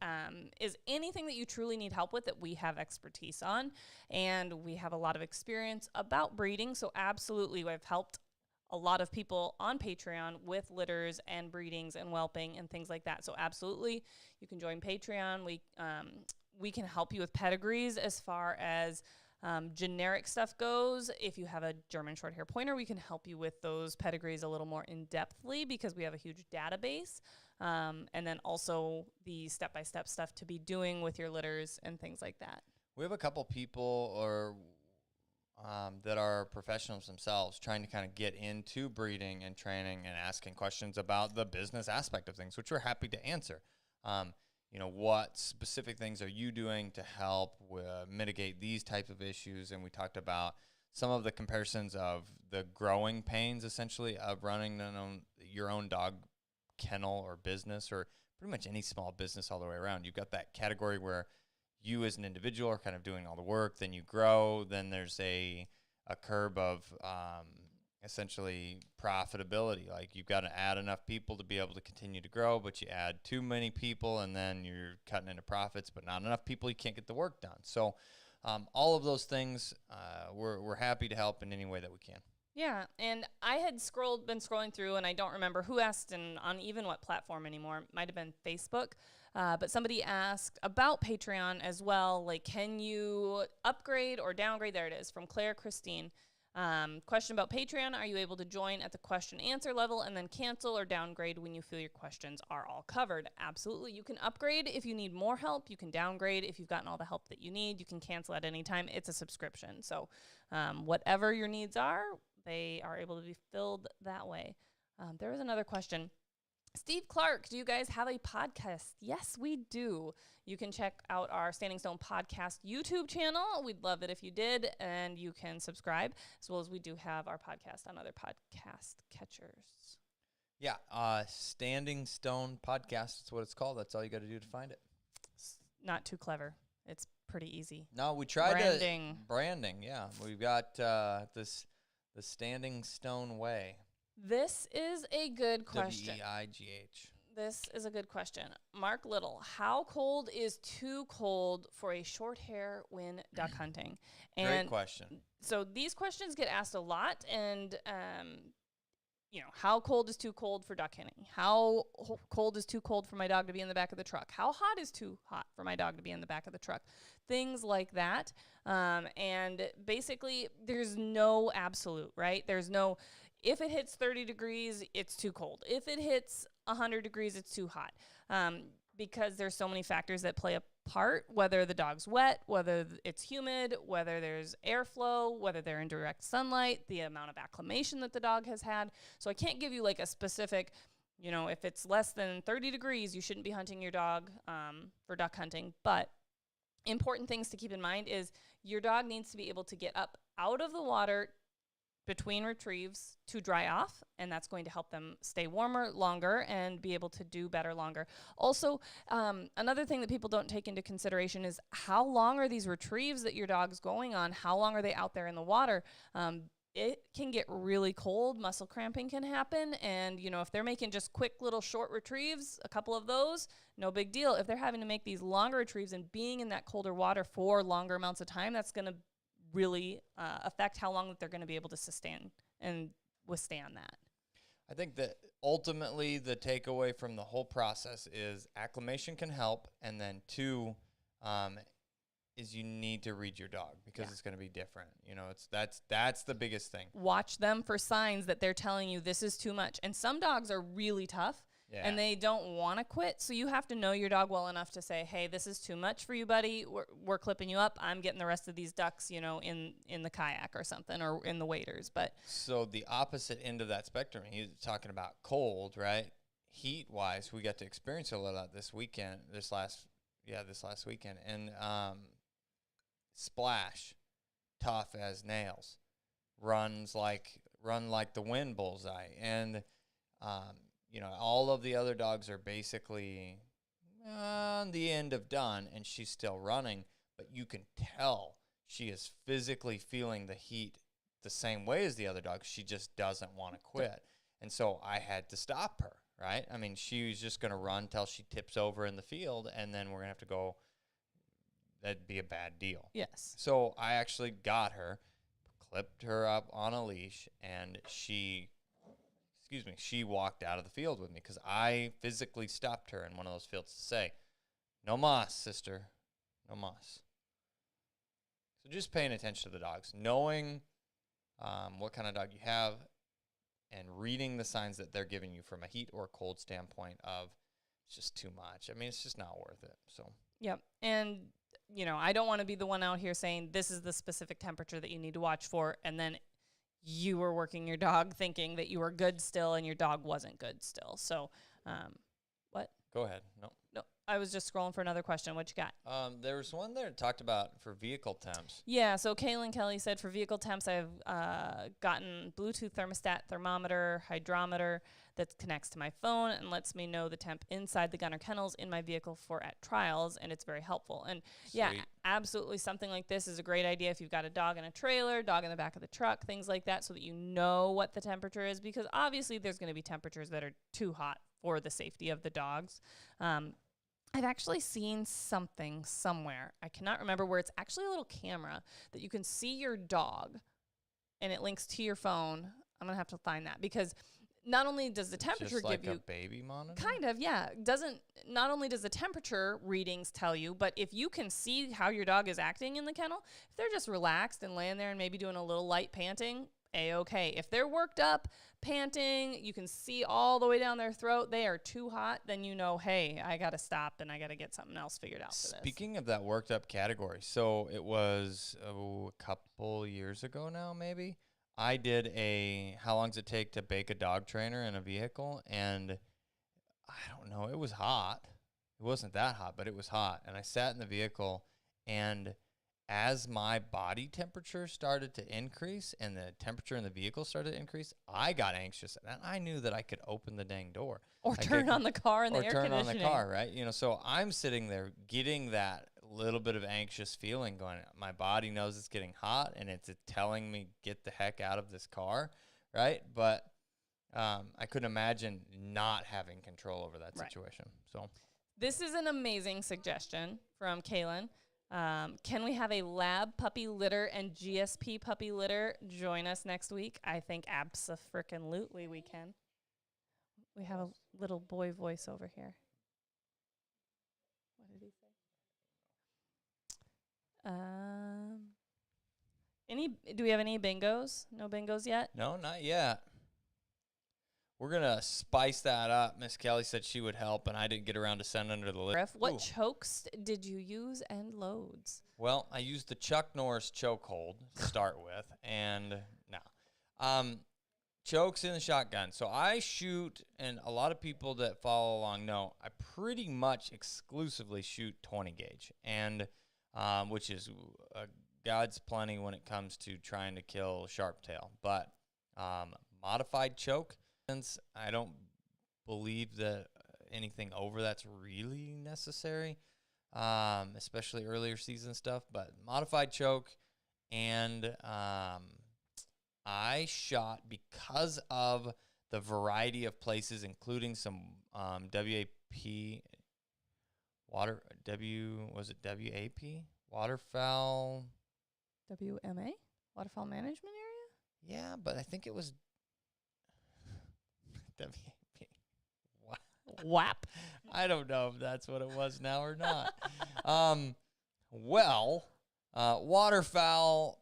is anything that you truly need help with that we have expertise on, and we have a lot of experience about breeding, so absolutely we've helped a lot of people on Patreon with litters and breedings and whelping and things like that, so absolutely you can join Patreon. We can help you with pedigrees as far as generic stuff goes. If you have a German Shorthair pointer, we can help you with those pedigrees a little more in-depthly because we have a huge database. And then also the step-by-step stuff to be doing with your litters and things like that. We have a couple people that are professionals themselves trying to kind of get into breeding and training and asking questions about the business aspect of things, which we're happy to answer. What specific things are you doing to help mitigate these types of issues? And we talked about some of the comparisons of the growing pains, essentially, of running your own dog kennel or business, or pretty much any small business all the way around. You've got that category where you as an individual are kind of doing all the work, then you grow, then there's a curve of essentially profitability. Like, you've got to add enough people to be able to continue to grow, but you add too many people and then you're cutting into profits, but not enough people, you can't get the work done. So all of those things, we're happy to help in any way that we can. Yeah, and I had been scrolling through, and I don't remember who asked and on even what platform anymore. It might have been Facebook, but somebody asked about Patreon as well. Like, can you upgrade or downgrade? There it is, from Claire Christine. Question about Patreon: are you able to join at the question answer level and then cancel or downgrade when you feel your questions are all covered? Absolutely. You can upgrade if you need more help. You can downgrade if you've gotten all the help that you need. You can cancel at any time. It's a subscription. So whatever your needs are, they are able to be filled that way. There was another question. Steve Clark, do you guys have a podcast? Yes, we do. You can check out our Standing Stone podcast YouTube channel. We'd love it if you did, and you can subscribe, as well as we do have our podcast on other podcast catchers. Yeah, Standing Stone podcast, that's what it's called. That's all you got to do to find it. It's not too clever. It's pretty easy. No, we tried branding. Yeah, we've got the Standing Stone Way. This is a good question. WEIGH. This is a good question. Mark Little, how cold is too cold for a short hair when duck hunting? Great question. So these questions get asked a lot, and how cold is too cold for duck hunting? How cold is too cold for my dog to be in the back of the truck? How hot is too hot for my dog to be in the back of the truck? Things like that. And basically, there's no absolute, right? There's no, if it hits 30 degrees, it's too cold. If it hits 100 degrees, it's too hot. Because there's so many factors that play a part, whether the dog's wet, whether it's humid, whether there's airflow, whether they're in direct sunlight, the amount of acclimation that the dog has had. So I can't give you like a specific, if it's less than 30 degrees, you shouldn't be hunting your dog for duck hunting. But important things to keep in mind is your dog needs to be able to get up out of the water between retrieves to dry off, and that's going to help them stay warmer longer and be able to do better longer. Also, another thing that people don't take into consideration is how long are these retrieves that your dog's going on? How long are they out there in the water? It can get really cold. Muscle cramping can happen. And, if they're making just quick little short retrieves, a couple of those, no big deal. If they're having to make these longer retrieves and being in that colder water for longer amounts of time, that's going to really affect how long that they're going to be able to sustain and withstand that. I think that ultimately the takeaway from the whole process is acclimation can help, and then two is you need to read your dog because it's going to be different. That's the biggest thing. Watch them for signs that they're telling you this is too much. And some dogs are really tough. Yeah. And they don't want to quit, so you have to know your dog well enough to say, hey, this is too much for you, buddy. We're clipping you up. I'm getting the rest of these ducks, in the kayak or something, or in the waders. But so the opposite end of that spectrum, he's talking about cold, right? Heat-wise, we got to experience a little of this weekend, this last weekend. And Splash, tough as nails, run like the wind bullseye. And all of the other dogs are basically on the end of done, and she's still running, but you can tell she is physically feeling the heat the same way as the other dogs. She just doesn't want to quit. And so I had to stop her, right? I mean, she was just going to run till she tips over in the field, and then we're going to have to go. That'd be a bad deal. Yes. So I actually got her, clipped her up on a leash, and she walked out of the field with me because I physically stopped her in one of those fields to say, no mas, sister, no mas. So just paying attention to the dogs, knowing what kind of dog you have, and reading the signs that they're giving you from a heat or cold standpoint of it's just too much. I mean, it's just not worth it. So. Yep. And, I don't want to be the one out here saying this is the specific temperature that you need to watch for, and then you were working your dog thinking that you were good still and your dog wasn't good still. So, what? Go ahead. No, I was just scrolling for another question. What you got? There was one there that talked about for vehicle temps. Yeah, so Kaylin Kelly said for vehicle temps, I've gotten Bluetooth thermostat, thermometer, hydrometer that connects to my phone and lets me know the temp inside the gunner kennels in my vehicle for at trials, and it's very helpful. And yeah, absolutely, something like this is a great idea if you've got a dog in a trailer, dog in the back of the truck, things like that, so that you know what the temperature is, because obviously there's going to be temperatures that are too hot for the safety of the dogs. I've actually seen something somewhere. I cannot remember where. It's actually a little camera that you can see your dog, and it links to your phone. I'm going to have to find that, because not only does the temperature just like give you a baby monitor? Kind of, yeah. Not only does the temperature readings tell you, but if you can see how your dog is acting in the kennel, if they're just relaxed and laying there and maybe doing a little light panting, A-okay. If they're worked up, panting, you can see all the way down their throat, they are too hot, then you know, hey, I got to stop and I got to get something else figured out for this. Speaking of that worked up category, so it was a couple years ago now, maybe, I did a how long does it take to bake a dog trainer in a vehicle, and I don't know, it was hot. It wasn't that hot, but it was hot, and I sat in the vehicle, and as my body temperature started to increase and the temperature in the vehicle started to increase, I got anxious, and I knew that I could open the dang door. Or turn on the car and the air conditioning. Or turn on the car, right? You know, so I'm sitting there getting that little bit of anxious feeling going, my body knows it's getting hot, and it's telling me, get the heck out of this car, right? But I couldn't imagine not having control over that situation. So this is an amazing suggestion from Kaylin. Can we have a lab puppy litter and GSP puppy litter join us next week? I think abso-frickin-lutely we can. We have a little boy voice over here. What did he say? Do we have any bingos? No bingos yet? no, not yet. We're going to spice that up. Miss Kelly said she would help, and I didn't get around to send under the list. What chokes did you use and loads? Well, I used the Chuck Norris chokehold to start with, and chokes in the shotgun. So I shoot, and a lot of people that follow along know I pretty much exclusively shoot 20 gauge, and which is God's plenty when it comes to trying to kill sharptail. But modified choke, since I don't believe that anything over that's really necessary, especially earlier season stuff. But modified choke, and I shot, because of the variety of places, including some WAP waterfowl. WMA? Waterfowl Management Area? Yeah, but I think it was WAP. WAP. I don't know if that's what it was now or not. Waterfowl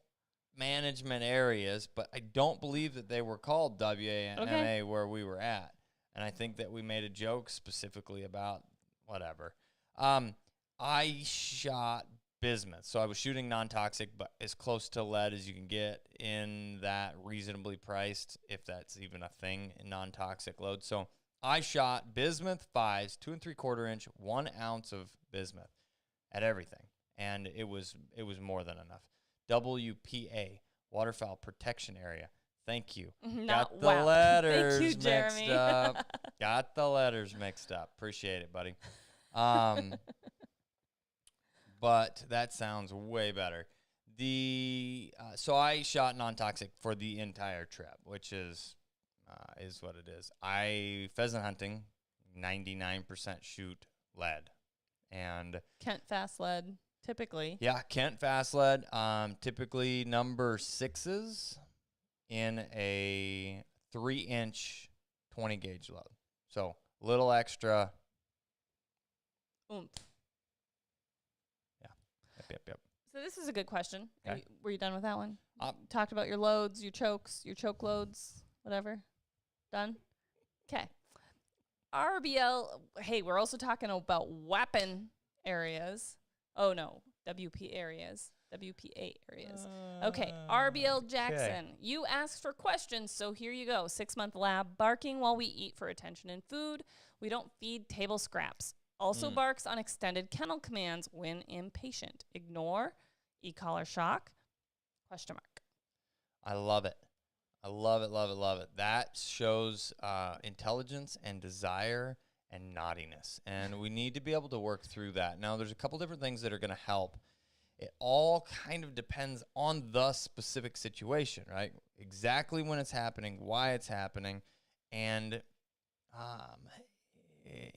management areas, but I don't believe that they were called WMA where we were at. And I think that we made a joke specifically about whatever. I shot bismuth, so I was shooting non-toxic, but as close to lead as you can get in that reasonably priced, if that's even a thing, in non-toxic load. So I shot bismuth 5s, 2 3/4 inch, 1 ounce of bismuth at everything, and it was more than enough. WPA, Waterfowl Protection Area. Thank you. Not Got the WAP. letters Thank you, Jeremy. mixed up. Got the letters mixed up. Appreciate it, buddy. But that sounds way better. So I shot non-toxic for the entire trip, which is what it is. Pheasant hunting, 99% shoot lead, and Kent Fast Lead, typically. yeah, Kent Fast Lead, typically number 6s in a 3-inch 20 gauge load. So little extra. Oomph. Yep. So this is a good question. Okay. Were you done with that one? Talked about your loads, your chokes, your choke loads, whatever. Done? Okay. RBL, hey, we're also talking about weapon areas. Oh, no, WPA areas. Okay, RBL Jackson, you asked for questions, so here you go. 6-month lab, barking while we eat for attention and food. We don't feed table scraps. Also barks on extended kennel commands when impatient. Ignore, e-collar shock, question mark. I love it. I love it. That shows intelligence and desire and naughtiness. And we need to be able to work through that. Now, there's a couple different things that are going to help. It all kind of depends on the specific situation, right? Exactly when it's happening, why it's happening. And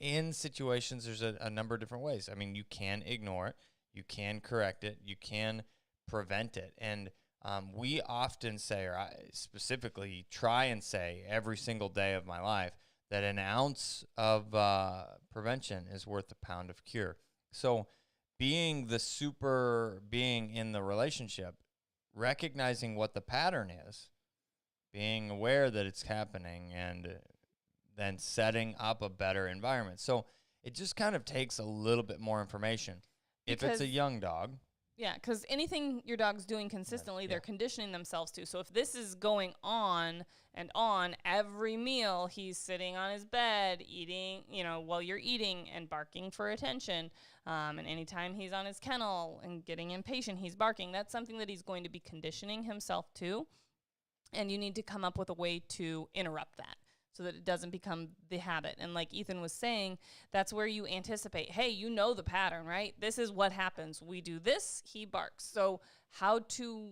in situations, there's a number of different ways. I mean, you can ignore it. You can correct it. You can prevent it. And we often say, or I specifically try and say every single day of my life, that an ounce of prevention is worth a pound of cure. So being the super being in the relationship, recognizing what the pattern is, being aware that it's happening, and then setting up a better environment. So it just kind of takes a little bit more information. If it's a young dog. Yeah, because anything your dog's doing consistently, they're conditioning themselves to. So if this is going on and on, every meal he's sitting on his bed eating, while you're eating and barking for attention, and anytime he's on his kennel and getting impatient, he's barking. That's something that he's going to be conditioning himself to, and you need to come up with a way to interrupt that, so that it doesn't become the habit. And like Ethan was saying, that's where you anticipate, hey, you know the pattern, right? This is what happens. We do this, he barks. So how to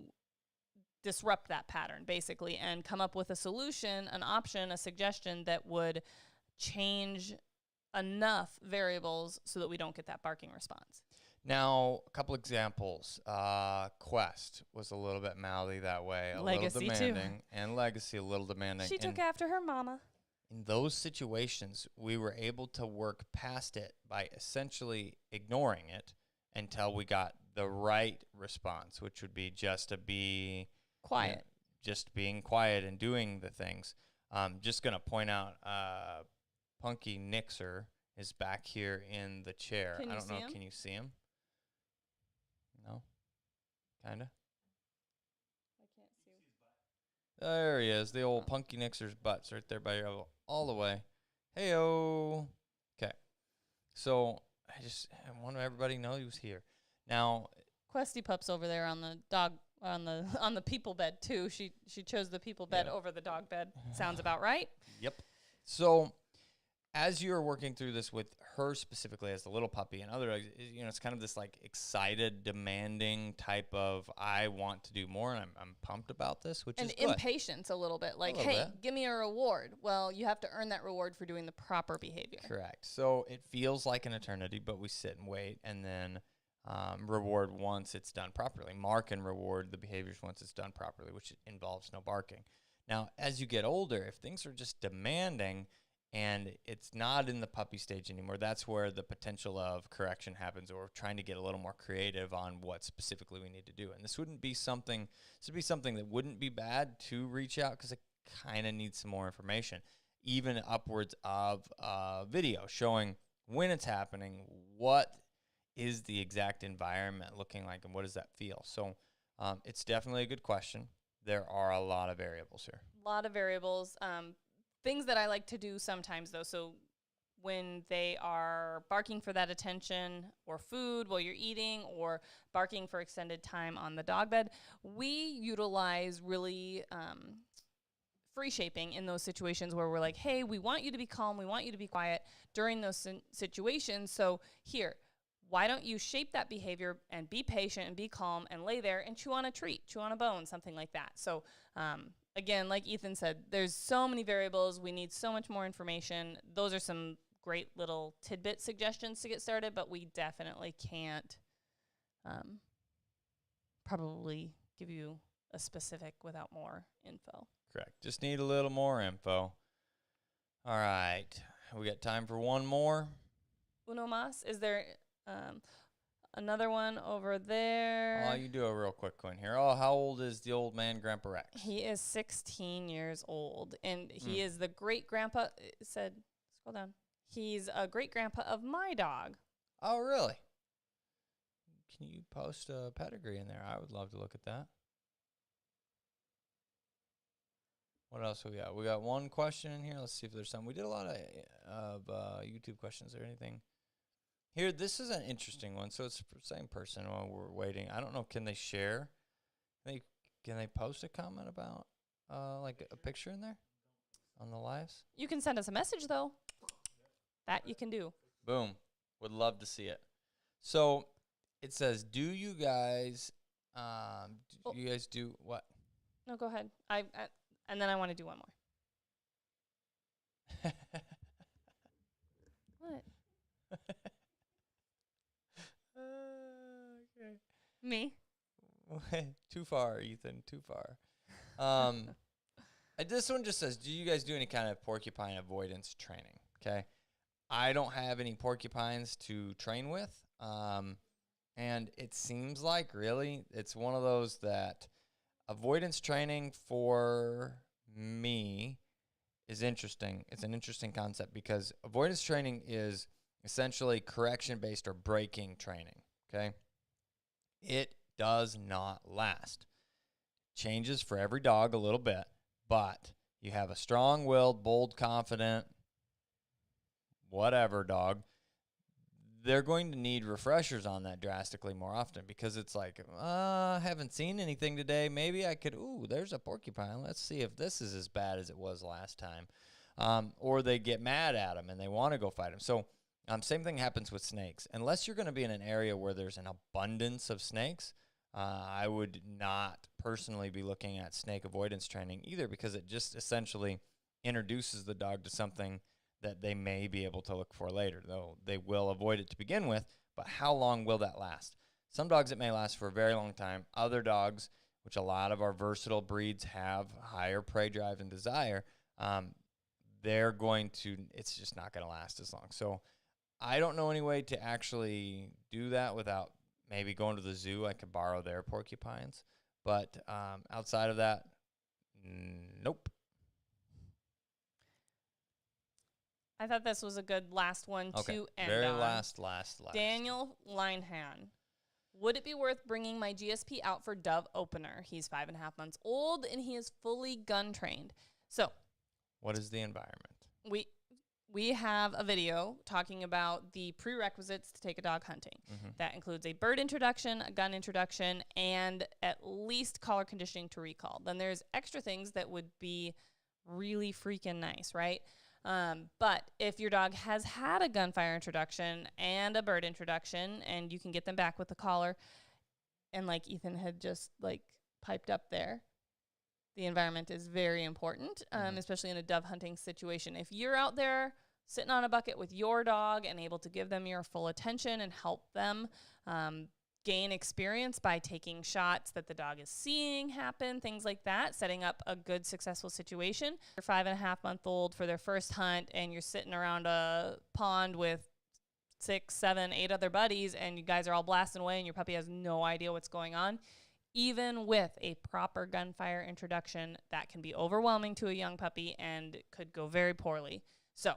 disrupt that pattern basically and come up with a solution, an option, a suggestion that would change enough variables so that we don't get that barking response. Now, a couple examples. Quest was a little bit mouthy that way, a Legacy, little too. demanding, and Legacy a little demanding. She took after her mama. In those situations, we were able to work past it by essentially ignoring it until we got the right response, which would be just to be Quiet. Just being quiet and doing the things. Just going to point out Punky Nixer is back here in the chair. Can you I don't see know. him? Can you see him? No? Kind of? I can't see. There he is. The old Oh. Punky Nixer's butt's right there by your all the way. Hey-o. Okay. So I want everybody to know he was here. Now, Questy Pup's over there on the dog on the people bed too. She chose the people bed Yeah. over the dog bed. Sounds about right. yep. So as you're working through this with her specifically as the little puppy and other, it's kind of this like excited, demanding type of I want to do more, and I'm pumped about this, which And is good. impatience a little bit. Like, little hey, bit. give me a reward. Well, you have to earn that reward for doing the proper behavior. Correct. So it feels like an eternity, but we sit and wait and then reward once it's done properly. Mark and reward the behaviors once it's done properly, which involves no barking. Now, as you get older, if things are just demanding and it's not in the puppy stage anymore, that's where the potential of correction happens, or trying to get a little more creative on what specifically we need to do. And this would be something that wouldn't be bad to reach out, because it kind of needs some more information, even upwards of video showing when it's happening, what is the exact environment looking like, and what does that feel. So it's definitely a good question. There are a lot of variables here. A lot of variables. Things that I like to do sometimes, though. So when they are barking for that attention or food while you're eating, or barking for extended time on the dog bed, we utilize really free shaping in those situations where we're like, hey, we want you to be calm, we want you to be quiet during those situations. So here, why don't you shape that behavior and be patient and be calm and lay there and chew on a treat, chew on a bone, something like that. So again, like Ethan said, there's so many variables. We need so much more information. Those are some great little tidbit suggestions to get started, but we definitely can't probably give you a specific without more info. Correct. Just need a little more info. All right. We got time for one more. Uno más? Is there another one over there? Oh, you do a real quick one here. Oh, how old is the old man, Grandpa Rex? He is 16 years old, and he is the great-grandpa. It said, scroll down. He's a great-grandpa of my dog. Oh, really? Can you post a pedigree in there? I would love to look at that. What else we got? We got one question in here. Let's see if there's some. We did a lot of YouTube questions or anything. Here, this is an interesting one. So it's the same person while we're waiting. I don't know. Can they share? Can they post a comment about like a picture in there on the lives? You can send us a message, though. That you can do. Boom. Would love to see it. So it says, do you guys do what? No, go ahead. And then I want to do one more. What? Okay. Me? Too far, Ethan. Too far. This one just says, do you guys do any kind of porcupine avoidance training? Okay. I don't have any porcupines to train with. And it seems like really it's one of those that avoidance training for me is interesting. It's an interesting concept because avoidance training is essentially correction-based or breaking training, okay? It does not last. Changes for every dog a little bit, but you have a strong-willed, bold, confident, whatever dog, they're going to need refreshers on that drastically more often because it's like, I haven't seen anything today. Maybe I could, there's a porcupine. Let's see if this is as bad as it was last time. Or they get mad at them and they want to go fight them. So same thing happens with snakes. Unless you're going to be in an area where there's an abundance of snakes, I would not personally be looking at snake avoidance training either, because it just essentially introduces the dog to something that they may be able to look for later, though they will avoid it to begin with. But how long will that last? Some dogs, it may last for a very long time. Other dogs, which a lot of our versatile breeds have higher prey drive and desire, they're going to, it's just not going to last as long. So I don't know any way to actually do that without maybe going to the zoo. I could borrow their porcupines. But outside of that, nope. I thought this was a good last one to end very on. last. Daniel Linehan. Would it be worth bringing my GSP out for dove opener? He's 5.5 months old, and he is fully gun trained. So, what is the environment? We have a video talking about the prerequisites to take a dog hunting. Mm-hmm. That includes a bird introduction, a gun introduction, and at least collar conditioning to recall. Then there's extra things that would be really freaking nice, right? But if your dog has had a gunfire introduction and a bird introduction, and you can get them back with the collar, and like Ethan had just like piped up there, the environment is very important, especially in a dove hunting situation. If you're out there sitting on a bucket with your dog and able to give them your full attention and help them gain experience by taking shots that the dog is seeing happen, things like that, setting up a good, successful situation. You're 5.5-month-old for their first hunt, and you're sitting around a pond with 6, 7, 8 other buddies, and you guys are all blasting away, and your puppy has no idea what's going on. Even with a proper gunfire introduction, that can be overwhelming to a young puppy and could go very poorly. So,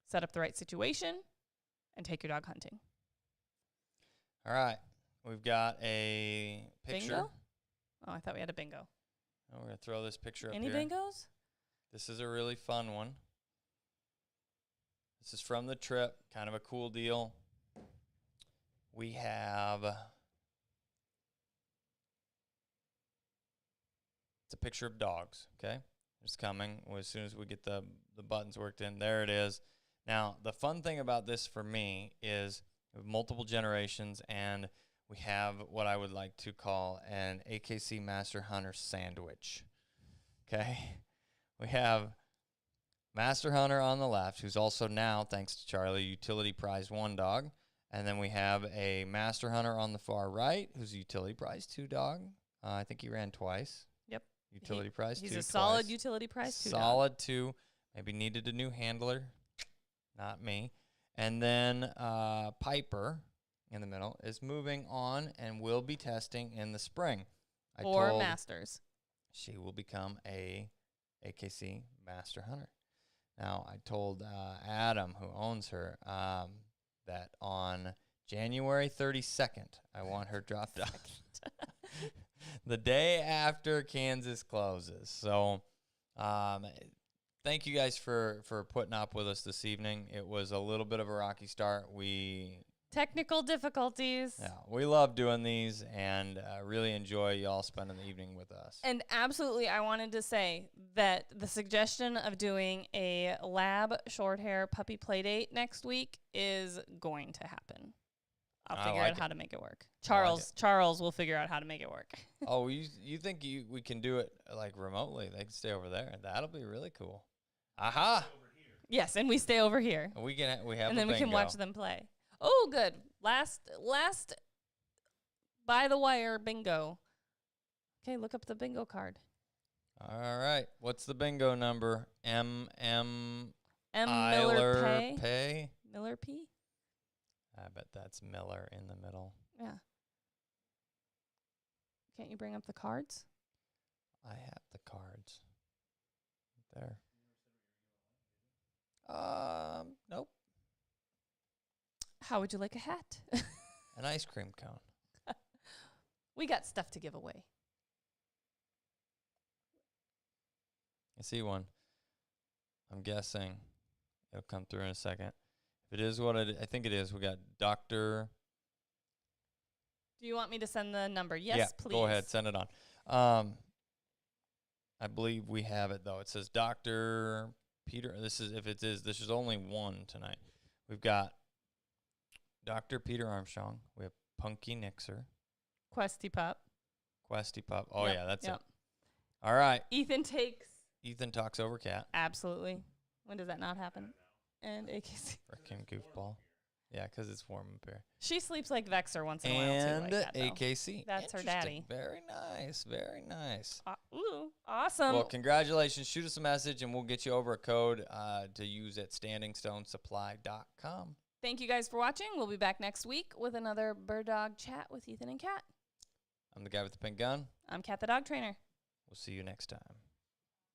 set up the right situation and take your dog hunting. All right. We've got a picture. Bingo? Oh, I thought we had a bingo. Oh, we're going to throw this picture up Any here. bingos? This is a really fun one. This is from the trip. Kind of a cool deal. We have... It's a picture of dogs, okay? It's coming as soon as we get the buttons worked in. There it is. Now, the fun thing about this for me is we have multiple generations, and we have what I would like to call an AKC Master Hunter sandwich, okay? We have Master Hunter on the left, who's also now, thanks to Charlie, Utility Prize 1 dog. And then we have a Master Hunter on the far right, who's a Utility Prize 2 dog. I think he ran twice. Yep. Utility Prize 2 He's a twice. solid Utility Prize 2 dog. Solid 2. Maybe needed a new handler. Not me. And then Piper in the middle is moving on and will be testing in the spring. For Masters. She will become a AKC Master Hunter. Now, I told Adam, who owns her, that on January 32nd, I want her dropped off. The day after Kansas closes. So, thank you guys for putting up with us this evening. It was a little bit of a rocky start. Technical difficulties. Yeah, we love doing these and really enjoy y'all spending the evening with us. And absolutely, I wanted to say that the suggestion of doing a lab short hair puppy play date next week is going to happen. I'll figure out how to make it work. Charles will figure out how to make it work. Oh, you think we can do it like remotely? They can stay over there. That'll be really cool. Aha! Yes, and we stay over here. We have and then we can watch them play. Oh, good. Last by the wire bingo. Okay, look up the bingo card. All right. What's the bingo number? M. Miller Pay. Miller P. I bet that's Miller in the middle. Yeah. Can't you bring up the cards? I have the cards. There. Nope. How would you like a hat? An ice cream cone. We got stuff to give away. I see one. I'm guessing it'll come through in a second. If it is what I think it is, we got Dr. Do you want me to send the number? Yes, yeah, please. Go ahead, send it on. I believe we have it though. It says Dr. Peter. This is only one tonight. We've got Dr. Peter Armstrong. We have Punky Nixer, Questy Pup. Questy Pup. Oh, Yep, yeah, that's yep. it. All right. Ethan talks over Kat. Absolutely. When does that not happen? And AKC. Freaking goofball. Yeah, because it's warm up here. She sleeps like Vexer once in a while, And too. Like that, though. AKC. That's her daddy. Very nice. Very nice. Ooh, awesome. Well, congratulations. Shoot us a message, and we'll get you over a code to use at standingstonesupply.com. Thank you guys for watching. We'll be back next week with another Bird Dog chat with Ethan and Kat. I'm the guy with the pink gun. I'm Kat the dog trainer. We'll see you next time.